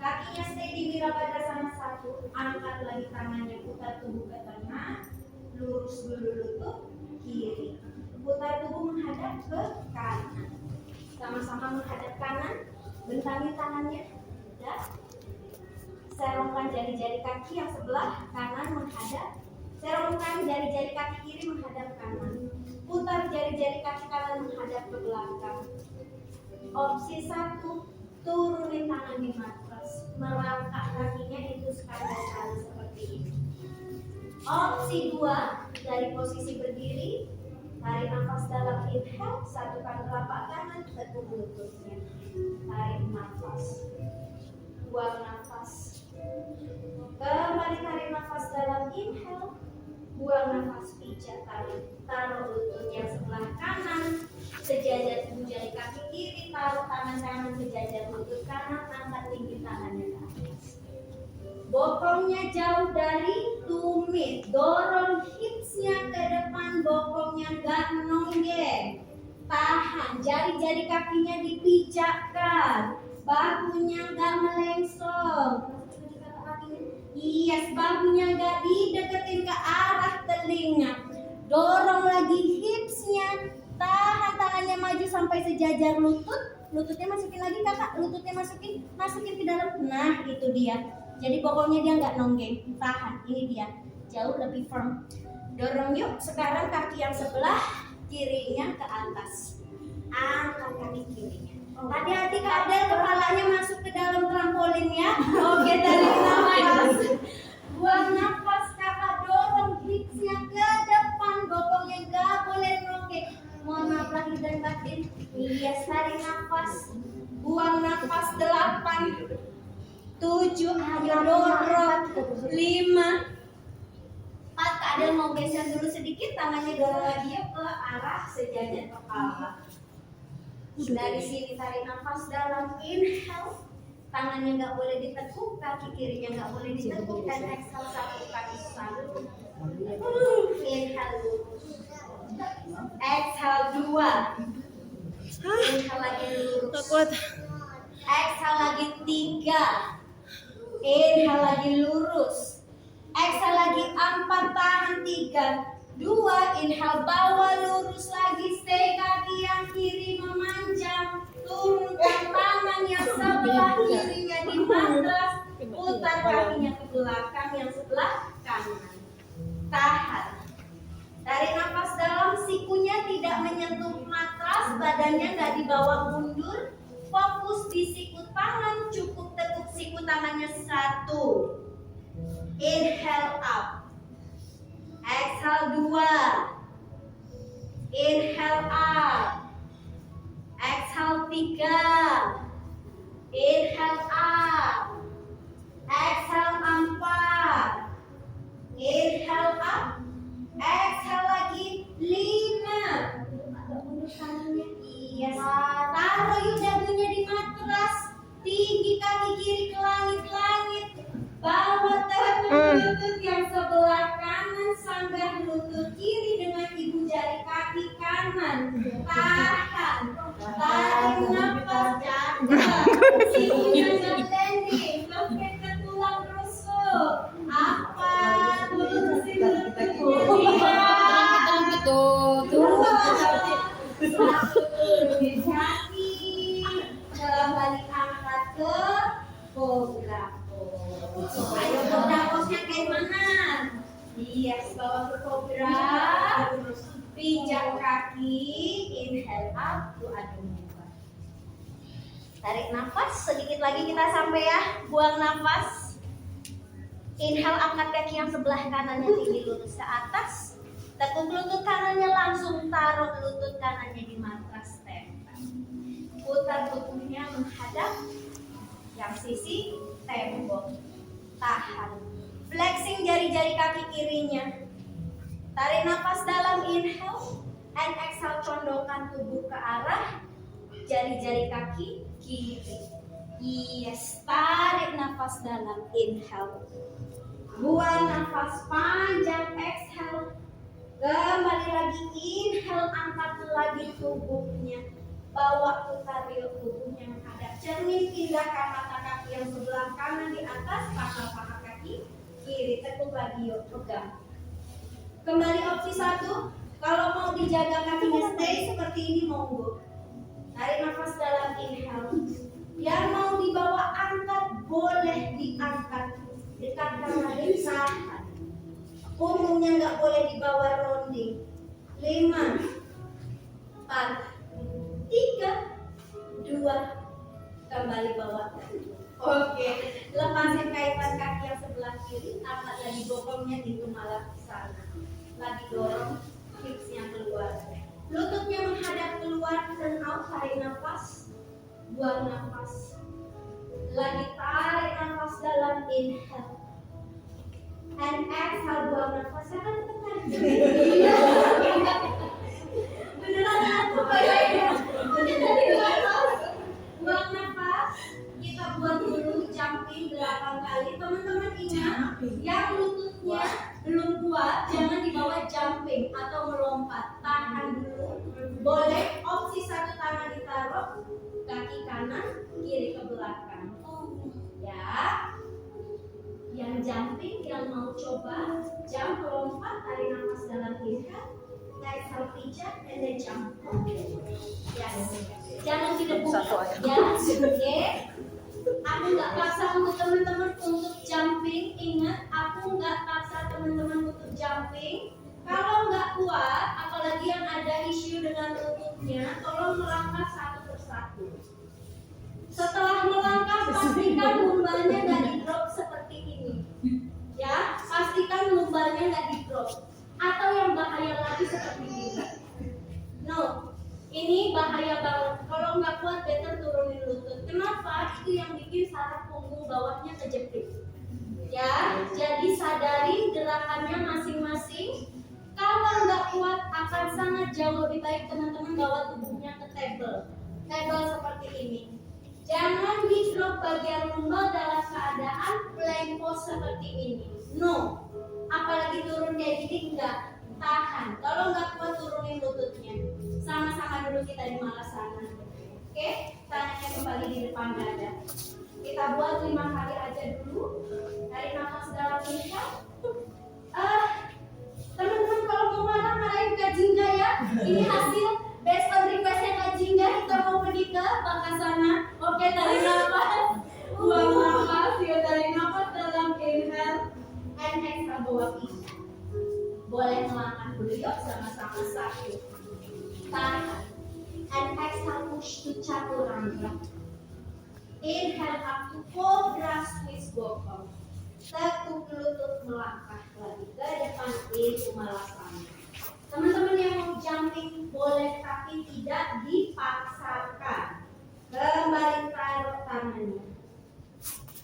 Kakinya stay di Wirabadasana satu. Angkat lagi tangannya, putar tubuh ke tengah, lurus dulu lutut kiri. Putar tubuh menghadap ke kanan. Sama-sama menghadap kanan. Bentangi tangannya. Ya. Serongkan jari-jari kaki yang sebelah kanan menghadap. Serongkan jari-jari kaki kiri menghadap kanan. Putar jari-jari kaki kanan menghadap ke belakang. Opsi 1, turunin tangan di matras, merangkak kakinya itu sekali seperti ini. Opsi 2, dari posisi berdiri, tarik nafas dalam, inhale, satukan telapak tangan, tekuk lututnya. Tarik nafas, buang nafas. Kembali tarik nafas dalam, inhale, buang nafas, pijak, taruh lutut yang sebelah kanan, sejajar tubuh jari kaki kiri, taruh tangan kanan sejajar lutut kanan, angkat tinggi tangannya ke atas. Bokongnya jauh dari tumit, dorong hipsnya ke depan, bokongnya gak nonggeng. Tahan, jari-jari kakinya dipijakkan, bahunya gak melengsong. Yes, bahunya gak dideketin ke arah telinga. Dorong lagi hipsnya, tahan tangannya maju sampai sejajar lutut. Lututnya masukin lagi kakak, lututnya masukin ke dalam. Nah itu dia. Jadi pokoknya dia nggak nonggeng, tahan. Ini dia, jauh lebih firm. Dorong yuk. Sekarang kaki yang sebelah kirinya ke atas. Angkat kaki kirinya. Hati-hati Kak Adel, kepalanya masuk ke dalam trampolin ya. Oke, tarik nafas. Buang nafas, kakak dorong hipsnya ke depan, bokongnya gak boleh nonggeng. Mohon maaf lahir dan batin. Iya, tarik nafas. Buang nafas, 8, 7, ayo dorong, 5, 4. Kak Adel mau geser dulu sedikit, tangannya dorong lagi ya ke arah sejajar kepala. Dari sini tarik nafas dalam, inhale, tangannya nggak boleh ditekuk, kaki kirinya nggak boleh ditekuk, dan exhale, satu kaki selalu. Inhale, exhale 2, inhale lagi lurus, exhale lagi 3, inhale lagi lurus, exhale lagi 4, tahan 3, 2, inhale bawah lurus lagi, stay kaki yang kiri memanjang, turunkan tangan yang sebelah kirinya di matras, putar kakinya ke belakang yang sebelah kanan, tahan. Tarik nafas dalam, sikunya tidak menyentuh matras, badannya nggak dibawa mundur, fokus di siku tangan, cukup tekuk siku tangannya 1, inhale up. Exhale 2, inhale up, exhale 3, inhale up, exhale 4, inhale up, exhale lagi 5. Iya, taruh yuk dagunya di matras, tinggi kaki kiri ke langit-langit, bawa teguk lutut yang sebelah kanan, sanggah lutut kiri dengan ibu jari kaki kanan. Tahan, tarik nafas, Sinyal landing, loket ke tulang rusuk. Apa? Lulusin lututnya. Itu Satu turun kaki, kembali angkat ke kobra pose. Ayo kobra pose-nya kayak mana? Yes, bawa ke kobra, pijak kaki, inhale up, adu muka. Tarik nafas, sedikit lagi kita sampai ya. Buang nafas. Inhale, angkat kaki yang sebelah kanannya tinggi lurus ke atas. Tekuk lutut kanannya, langsung taruh lutut kanannya di matras tempel. Putar tubuhnya menghadap yang sisi tembok. Tahan. Flexing jari-jari kaki kirinya. Tarik nafas dalam, inhale. And exhale, condongkan tubuh ke arah jari-jari kaki kiri. Yes, tarik nafas dalam, inhale. Buang nafas panjang, exhale. Kembali lagi, inhale, angkat lagi tubuhnya. Bawa putar tubuhnya menghadap cermin, pindahkan mata kaki yang sebelah kanan di atas, paha kaki kiri, tekuk lagi, yuk pegang. Kembali opsi 1, kalau mau dijaga kakinya stay seperti ini, monggo. Tarik nafas dalam, inhale. Yang mau dibawa angkat, boleh diangkat. Dekatkan lagi, tahan. Punggungnya nggak boleh dibawa rounding. 5, 4, 3, 2, kembali bawa. Oke, lepasin kaitan kaki yang sebelah kiri, angkat lagi bokongnya itu malah ke sana. Lagi dorong hipsnya keluar. Lututnya menghadap keluar, turn out, tarik nafas, buang nafas. Lagi tarik nafas dalam, inhale. And exhale, buang nafas. Saya kan tetap tarik. Beneran aku kayaknya. Buang nafas. Kita buat dulu jumping 8 kali. Teman-teman ingat, yang lututnya belum kuat jangan dibawa jumping atau melompat. Tahan dulu. Boleh opsi 1 tangan ditaruh, kaki kanan, kiri ke belakang. Ya. Yang jumping, yang mau coba jump, lompat, tarik nafas dalam, inhale, exhale, pijak, and then jump. Yes. Jangan tidak buka. Ya, oke. Aku nggak paksa untuk teman-teman untuk jumping. Ingat, aku nggak paksa teman-teman untuk jumping. Kalau nggak kuat, apalagi yang ada isu dengan lututnya, tolong melangkah satu persatu. Setelah melangkah, pastikan lumbalnya nggak di drop seperti ini. Ya, pastikan lumbalnya nggak di drop. Atau yang bahaya lagi seperti ini. No, ini bahaya banget. Kalau nggak kuat, better turunin lutut. Kenapa? Itu yang bikin saraf punggung bawahnya kejepit. Ya, jadi sadari gerakannya masing-masing. Kalau nggak kuat, akan sangat jauh lebih baik teman-teman bawa tubuhnya ke table. Table seperti ini. Jangan di drop bagian lumbal dalam keadaan plank pose seperti ini. No, apalagi turun kayak gini enggak. Tahan. Kalau nggak kuat, turunin lututnya. Sama-sama dulu kita di Malasana. Oke, tangannya kembali di depan dada. Kita buat 5 kali aja dulu. Tarik nafas dalam, inhale. Teman-teman kalau mau marah, marahin Kak Jingga ya. Ini hasil based on requestnya Kak Jingga. Kita mau pergi ke Bakasana. Oke, tarik nafas. Buang nafas. Yuk, tarik nafas dalam, inhale. And exhale, bawa pijak. Boleh melangkah dulu yuk, sama-sama. 1. Tahan. And exhale, push to chaturanga. Inhale up to cobra squeeze bokong. Tekuk lutut, melangkah lagi ke depan, itu Malasana. Teman-teman yang mau jumping boleh, tapi tidak dipaksakan. Kembali taruh tangannya.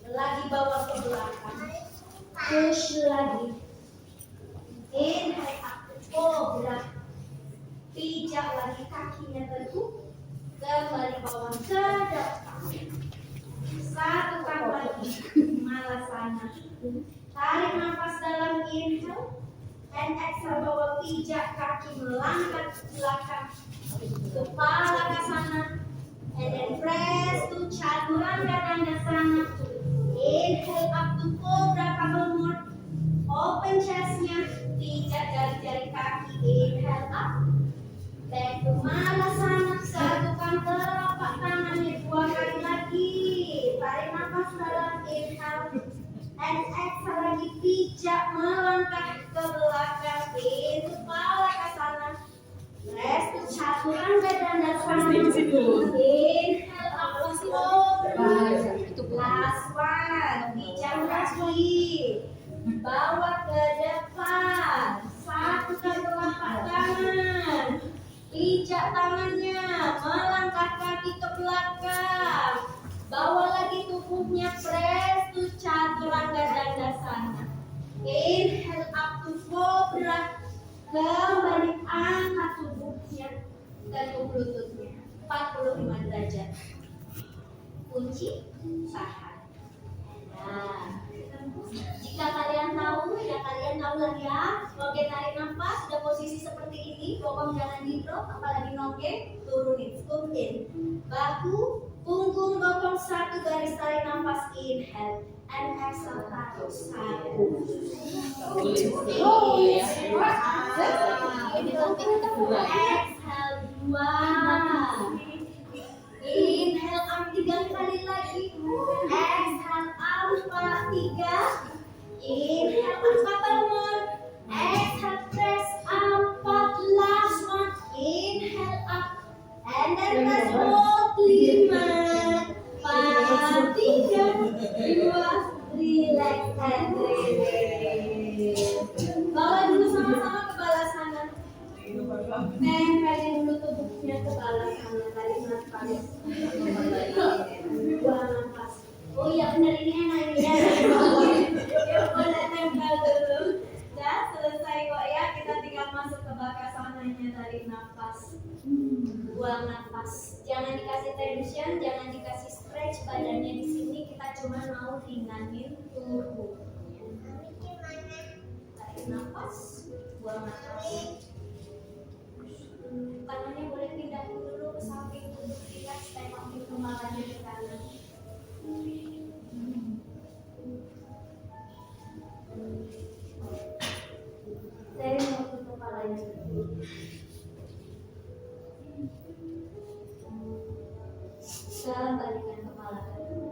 Lagi bawa ke belakang. Push lagi. Inhale up to cobra. Pijak lagi kakinya teguk. Kembali bawa ke depan. 1 kali lagi. Malasana. Tarik nafas dalam, inhale. And exhale, bawa pijak kaki melangkah ke belakang. Kepala ke sana. And then press Rest to chaturanga dandasana. Inhale up to cobra, couple more. Open chestnya, pijak jari-jari kaki. Inhale up. Back to malasana. Satukan telapak tangannya 2 kali lagi. Tarik nafas dalam. Inhale. And exhale lagi, pijak melangkah ke belakang. Pintu kepala ke sana. Rest to chaturanga dandasana. Inhale up to cobra. Last one. Pijak kaki. Bawa ke depan. Satukan telapak tangan. Pijak tangannya. Melangkah kaki ke belakang. Bawa lagi tubuhnya. Press to chaturanga dandasana. Inhale up to cobra. Kembali angkat tubuhnya ke lututnya 45 derajat. Kunci tahan. Nah, jika kalian tahu, ya kalian tahu lah ya. Oke, tarik nafas, sudah posisi seperti ini. Bokong jangan di drop, apalagi nongke, turunin. Bahu, punggung, bokong satu garis, tarik nafas. Inhale and exhale, taruh satu. Exhale 2. Inhale up 3 kali lagi. Exhale out 3. Inhale up 4 more. Exhale press up 4. Last one. Inhale up and then press hold 5, 4, 3, 2. Relax and release. Bawa dulu sama-sama ke bawah sana. Tempelin dulu tubuhnya ke bawah sana. Tarik nafas. Buang nafas. Oh iya benar, ini enak ini ya. Yuk boleh tempel dulu. Dah selesai kok ya. Kita tinggal masuk ke bakasananya. Tarik nafas. Buang nafas. Jangan dikasih tension, jangan dikasih stretch badannya di sini. Kita cuma mau ringanin tubuh. Tarik nafas. Buang nafas. Tangannya boleh pindah dulu ke samping untuk relax, tengok di kepalanya ke kanan. Saya mau ke kepalanya dulu. Kembalikan kepala ke kanan.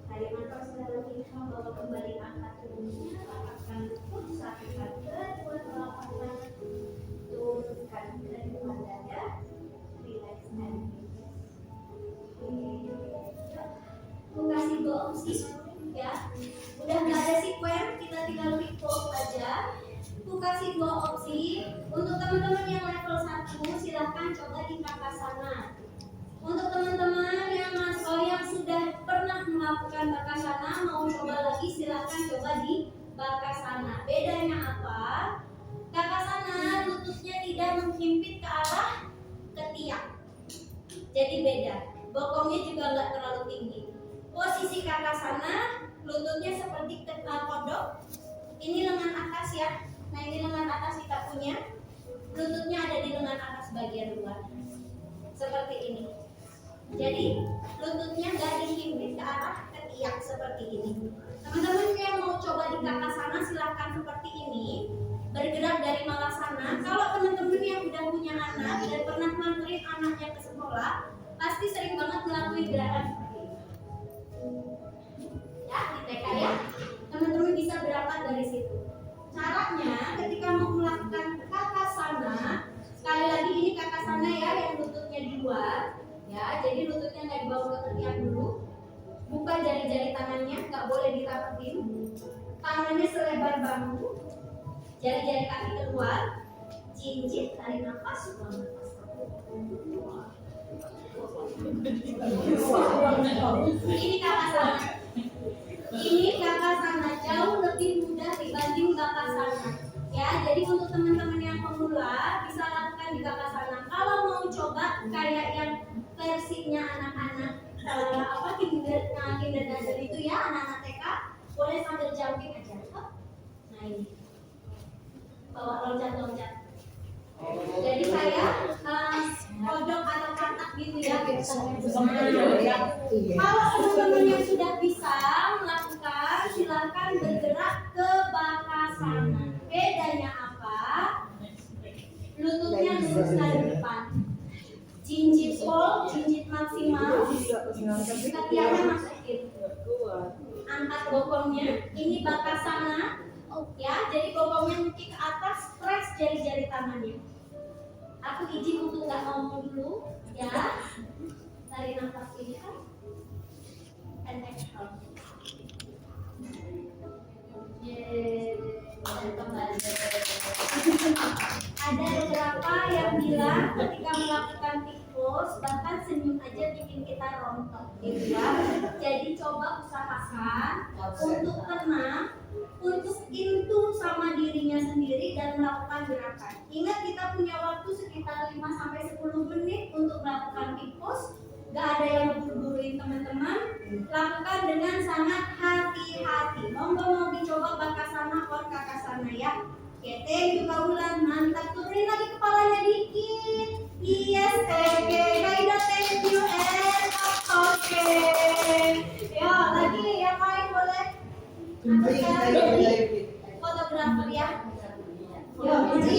Tarik nafas dalam, inhale, bawa kembali angkat tubuhnya, rapatkan lutut, satukan kedua telapak tangan. Turunkan kedua dada, relax and aku kasih 2 opsi ya. Udah nggak ada sekuen, kita tinggal repost aja. Aku kasih 2 opsi. Untuk teman-teman yang level 1 silahkan coba di Bakasana. Untuk teman-teman yang sudah pernah melakukan Bakasana, mau coba lagi silahkan coba di Bakasana. Bedanya apa? Bakasana lututnya tidak menghimpit ke arah ketiak, jadi beda. Bokongnya juga nggak terlalu tinggi. Posisi Bakasana lututnya seperti kodok. Ini lengan atas ya. Nah ini lengan atas kita punya. Lututnya ada di lengan atas bagian luar. Seperti ini. Jadi lututnya nggak dihimpit ke arah ketiak seperti ini. Teman-teman yang mau coba di Bakasana silahkan seperti ini. Bergerak dari malasana. Kalau teman-teman yang udah punya anak dan pernah nganterin anaknya ke sekolah, pasti sering banget ngelakuin gerakan seperti ini. Ya, di TK ya. Teman-teman bisa berangkat dari situ. Caranya ketika mau melakukan kakasana, sekali lagi ini kakasana ya, yang lututnya di luar, ya. Jadi lututnya nggak dibawa ke ketiak dulu. Buka jari-jari tangannya, nggak boleh ditapekin. Tangannya selebar bambu. Jari-jari kaki keluar, jinjit, tarik nafas, buang nafas. Ini Bakasana. Ini Bakasana jauh lebih mudah dibanding Bakasana. Ya, jadi untuk teman-teman yang pemula bisa lakukan di Bakasana. Kalau mau coba kayak yang versinya anak-anak kindergarten itu ya, anak-anak TK, boleh sambil jumping aja. Nah ini. Bawa loncat-loncat. Jadi saya kodok atau katak gitu ya. Kalau teman-teman yang sudah bisa melakukan, silakan bergerak ke bakasana. Bedanya apa? Lututnya lurus ke depan. Jinjit pol, jinjit maksimal. Ketiaknya masukin. Angkat bokongnya. Ini bakasana. Ya, jadi bokongnya mungkin ke atas, press jari-jari tangannya. Aku izin untuk nggak ngomong dulu, ya. Tarik nafas ini kan. And exhale. Ada beberapa yang bilang ketika melakukan tick pose bahkan senyum aja bikin kita rontok, gitu ya. Jadi coba usahakan untuk tenang, untuk into sama dirinya sendiri dan melakukan gerakan. Ingat kita punya waktu sekitar 5-10 menit untuk melakukan tick pose. Gak ada yang ngeburu-buruin teman-teman. Lakukan dengan sangat hati-hati. Monggo mau dicoba bakasana or kakasana ya. Oke, thank you Kak Ulan, mantap. Turunin lagi kepalanya dikit. Yes, oke. Kaida, thank you and oke. Ya, lagi yang lain boleh. Fotografer ya. Yo, Ji.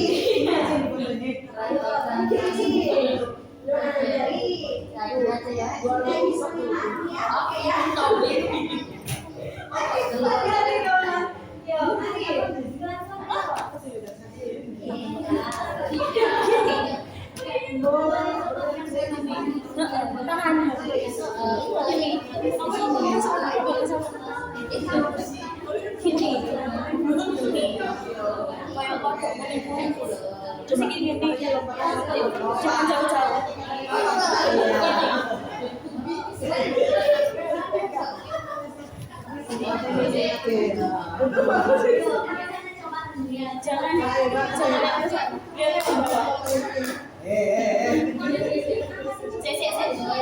Jangan jauh-jauh.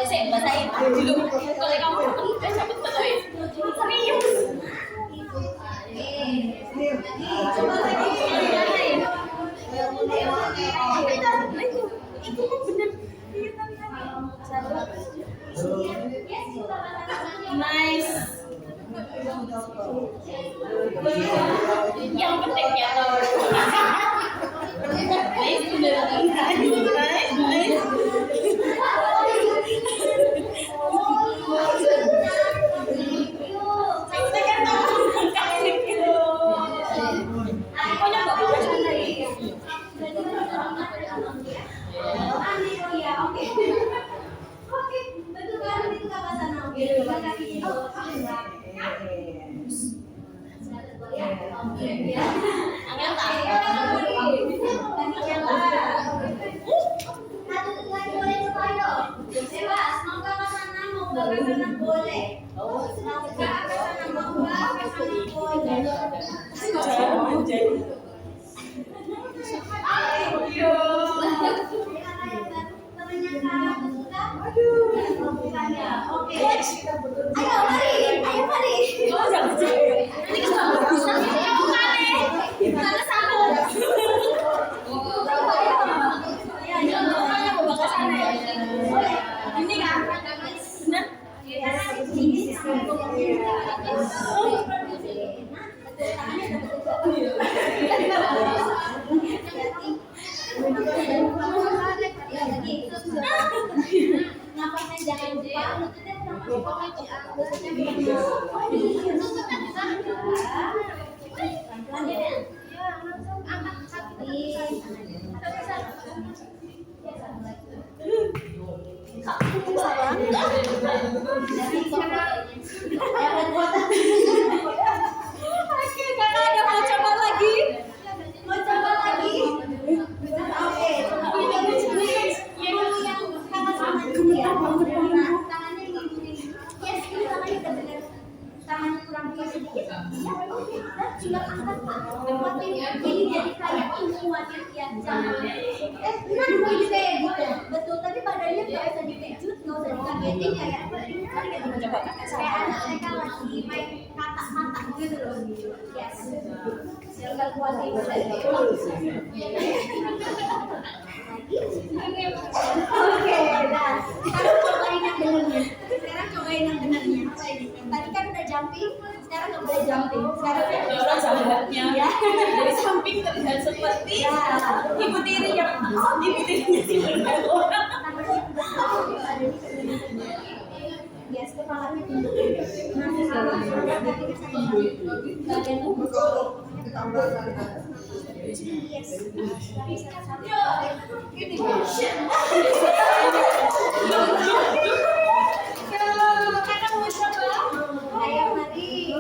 Saya basahin dulu. Kalau kamu cepet betul. Serius. Coba lagi. Itu bener. Nice. Yang penting ya tuh. Nice, nice. Betul, tapi badannya nggak usah dipejut, nggak usah dikagetin kayak anak TK lagi main kata-kata gitu loh. Yes. Silakan kuatin. Oke, nah jumping, sekarang nggak boleh jumping. Sekarang Orang sahabatnya dari samping terlihat seperti ibu tiri yang ibu tirinya si orang. Yes, kepalanya tunduk. Nanti kakinya bagian tubuh. Yes. Ayo mari.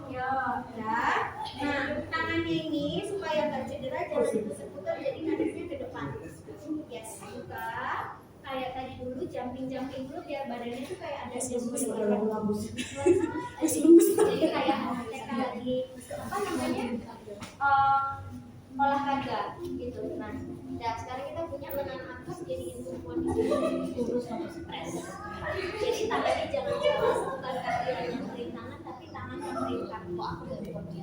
Yo, dah. Nah, tangannya ini supaya nggak cedera jangan diputar-putar jadi ngadepnya ke depan. Yes, buka. Kayak tadi dulu jumping dulu biar badannya tuh kayak ada jadi kayak mereka lagi apa namanya olahraga gitu. Nah, sekarang kita punya lengan atas jadi tumpuan di sini press. Jadi tangannya jangan jelas, bukan kaki yang memegang tangan tapi tangan yang memegang kaki.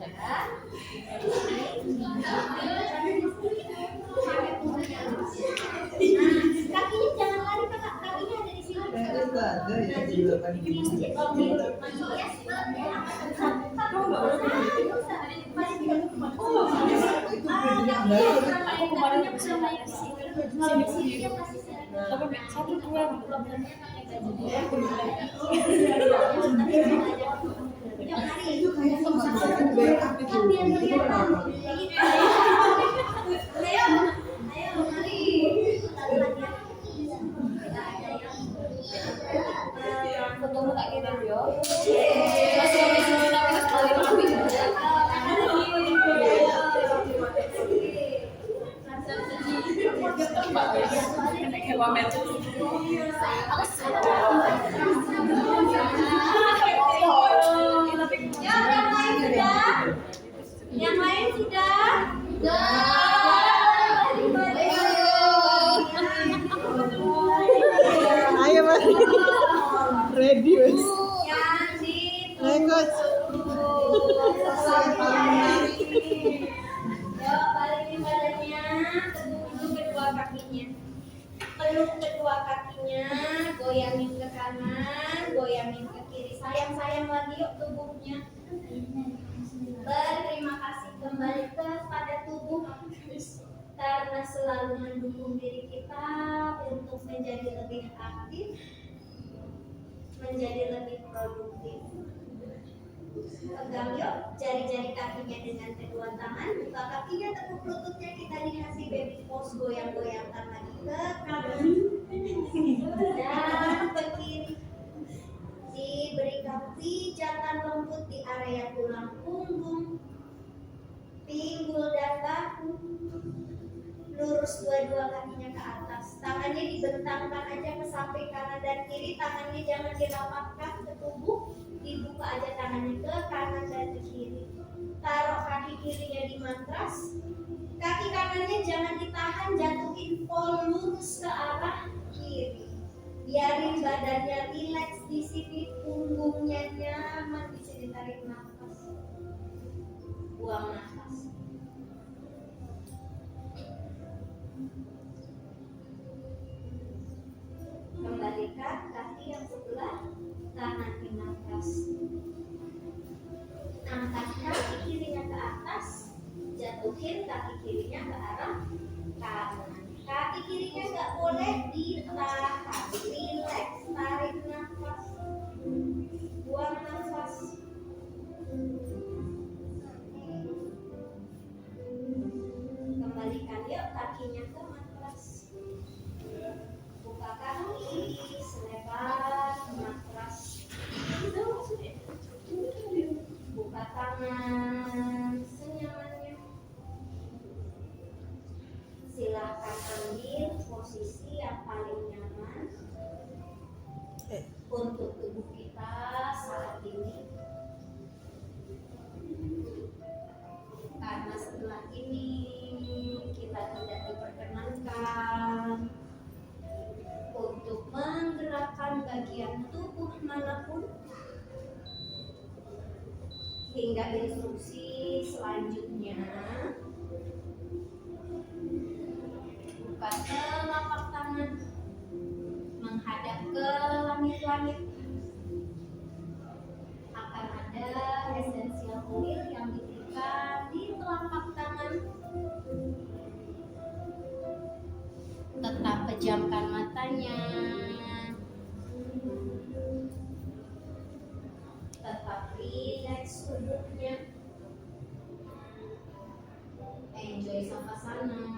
Kakinya jangan lari kakak, kakinya ada di sini. Satu dua. Ketemu kak kita yo. Yang lain sudah? Ayo mari. Ready wes. Yang di Ayo coach. Yuk, balikin badannya, tunggu kedua kakinya. Peluk kedua kakinya, goyangin ke kanan, goyangin ke kiri. Sayang-sayang lagi yuk tubuhnya. Berterima kasih kembali kepada tubuh karena selalu mendukung diri kita untuk menjadi lebih aktif, menjadi lebih produktif. Pegang yuk jari-jari kakinya dengan kedua tangan, buka kakinya, tekuk lututnya, kita dikasih baby pose, goyang-goyangkan lagi ke kanan dan ke kiri. Diberikan pijatan lembut di area tulang punggung, pinggul dan bahu. Lurus dua-dua kakinya ke atas, tangannya dibentangkan aja ke samping kanan dan kiri, tangannya jangan dirapatkan ke tubuh, dibuka aja tangannya ke kanan dan ke kiri. Taruh kaki kirinya di matras, kaki kanannya jangan ditahan, jatuhin pol lurus ke arah kiri. Biarin badannya rileks di sini, punggungnya nyaman di sini, tarik nafas, buang nafas. Kembalikan kaki yang sebelah kanan di nafas. Angkat kaki kirinya ke atas, jatuhin kaki kirinya ke arah kanan. Kaki kirinya nggak boleh ditahan, relax, tarik nafas, buang nafas. Kembalikan yuk kakinya ke matras. Buka kaki selebar matras. Buka tangan senyamannya. Silahkan ambil posisi yang paling nyaman untuk tubuh kita saat ini. Karena setelah ini kita tidak diperkenankan untuk menggerakkan bagian tubuh manapun hingga instruksi selanjutnya. Buka telapak tangan menghadap ke langit-langit. Akan Savasana.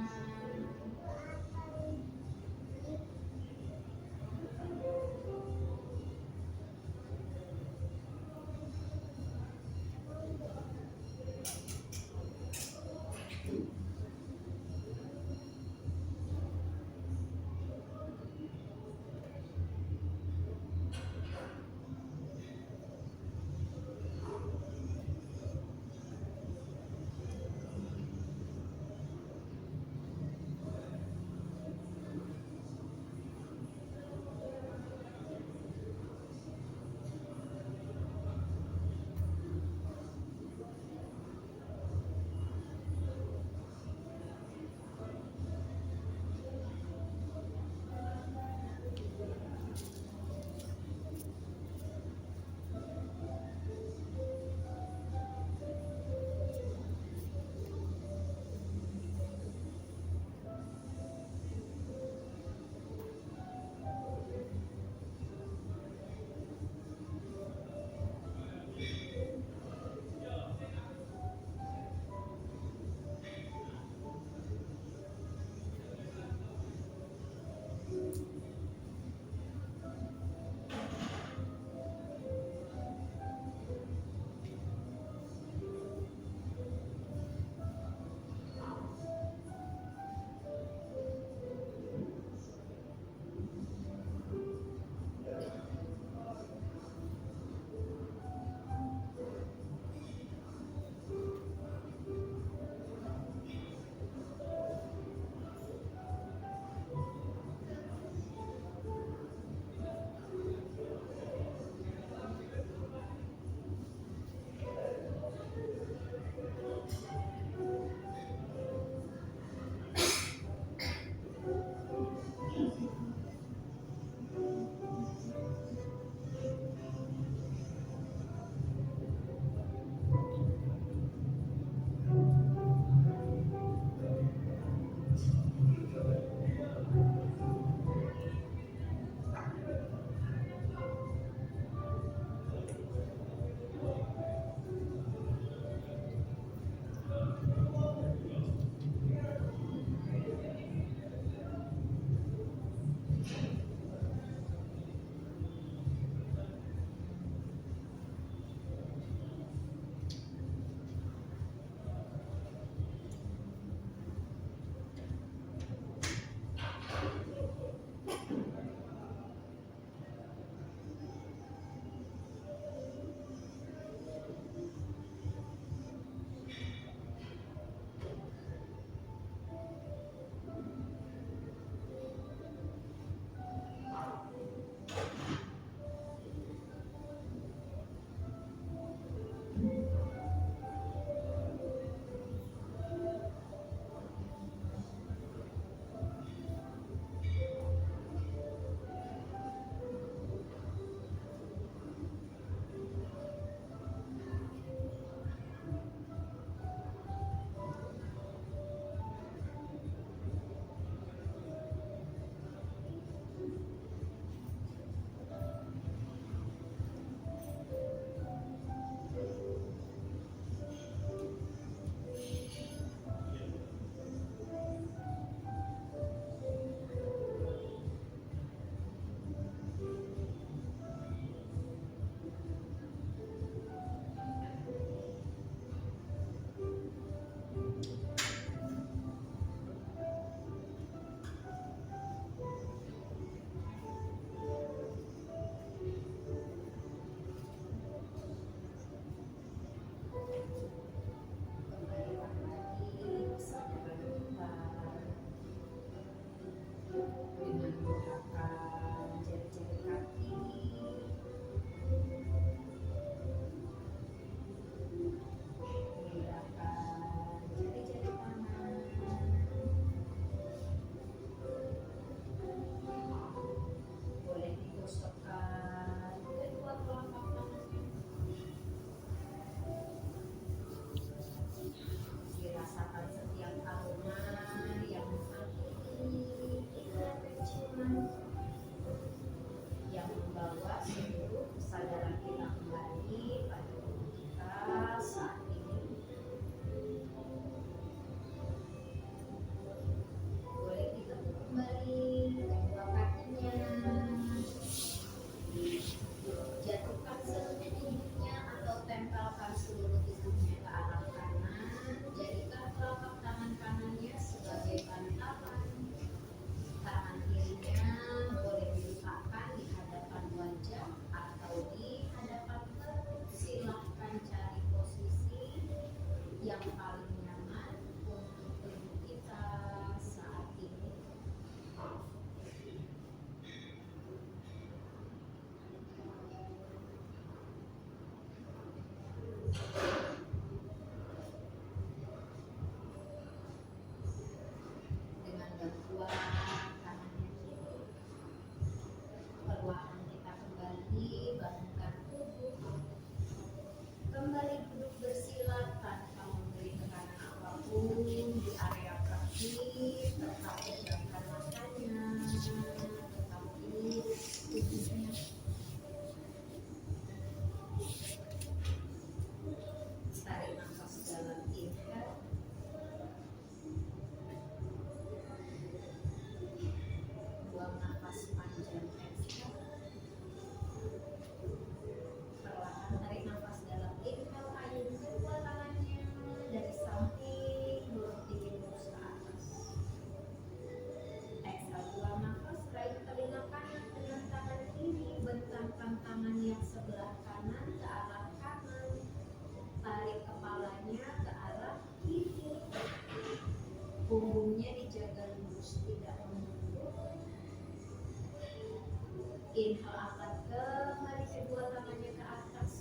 Inhale, angkat kembali kedua tangannya ke atas.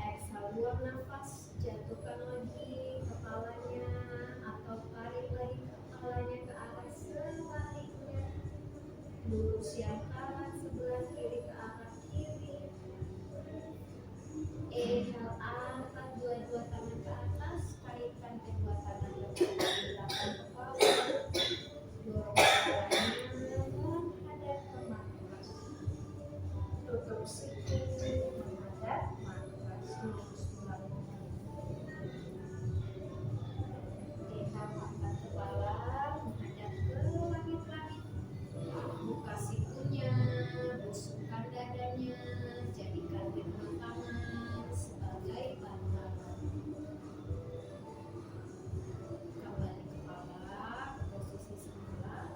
Exhale, buang nafas, jatuhkan lagi kepalanya atau tarik lagi kepalanya ke arah sebaliknya. Lurus yang kanan sebelah kiri ke arah kiri. Inhale, angkat dua-dua tangan ke atas, kaitkan kedua tangan ke belakang kepala. Dorong kepalanya menghadap ke matras. Tutup siku menghadap matras. Lurus pulang. Inhale, angkat kepala menghadap ke langit-langit. Buka sikunya, busukkan dadanya, jadikan kedua tangan sebagai bantalan. Kembali kepala ke posisi semula,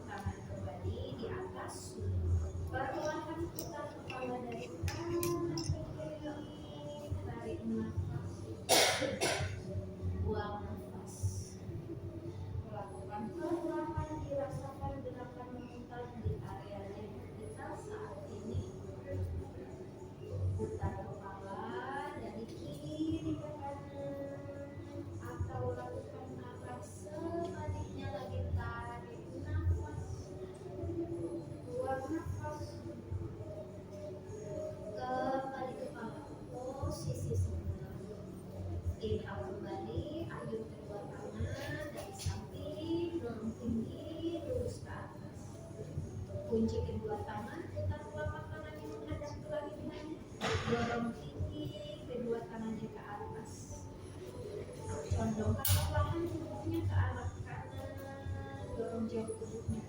tangan kembali di atas. Perlahan putar kepala dari kanan ke kiri, tarik nafas, buang nafas. Lakukan perlahan, dirasakan gerakan memutar di area leher kita saat ini. Putar kepala dari kiri ke kanan atau lakukan arah sebaliknya lagi. Tarik nafas, buang nafas. Kembali kepala ke posisi semula. Inhale kembali, ayun kedua tangan dari samping, dorong tinggi, lurus ke atas. Kunci kedua tangan, putar telapak tangannya menghadap ke langit-langit. Dorong tinggi, kedua tangannya ke atas. Condongkan perlahan tubuhnya ke arah kanan, dorong jauh tubuhnya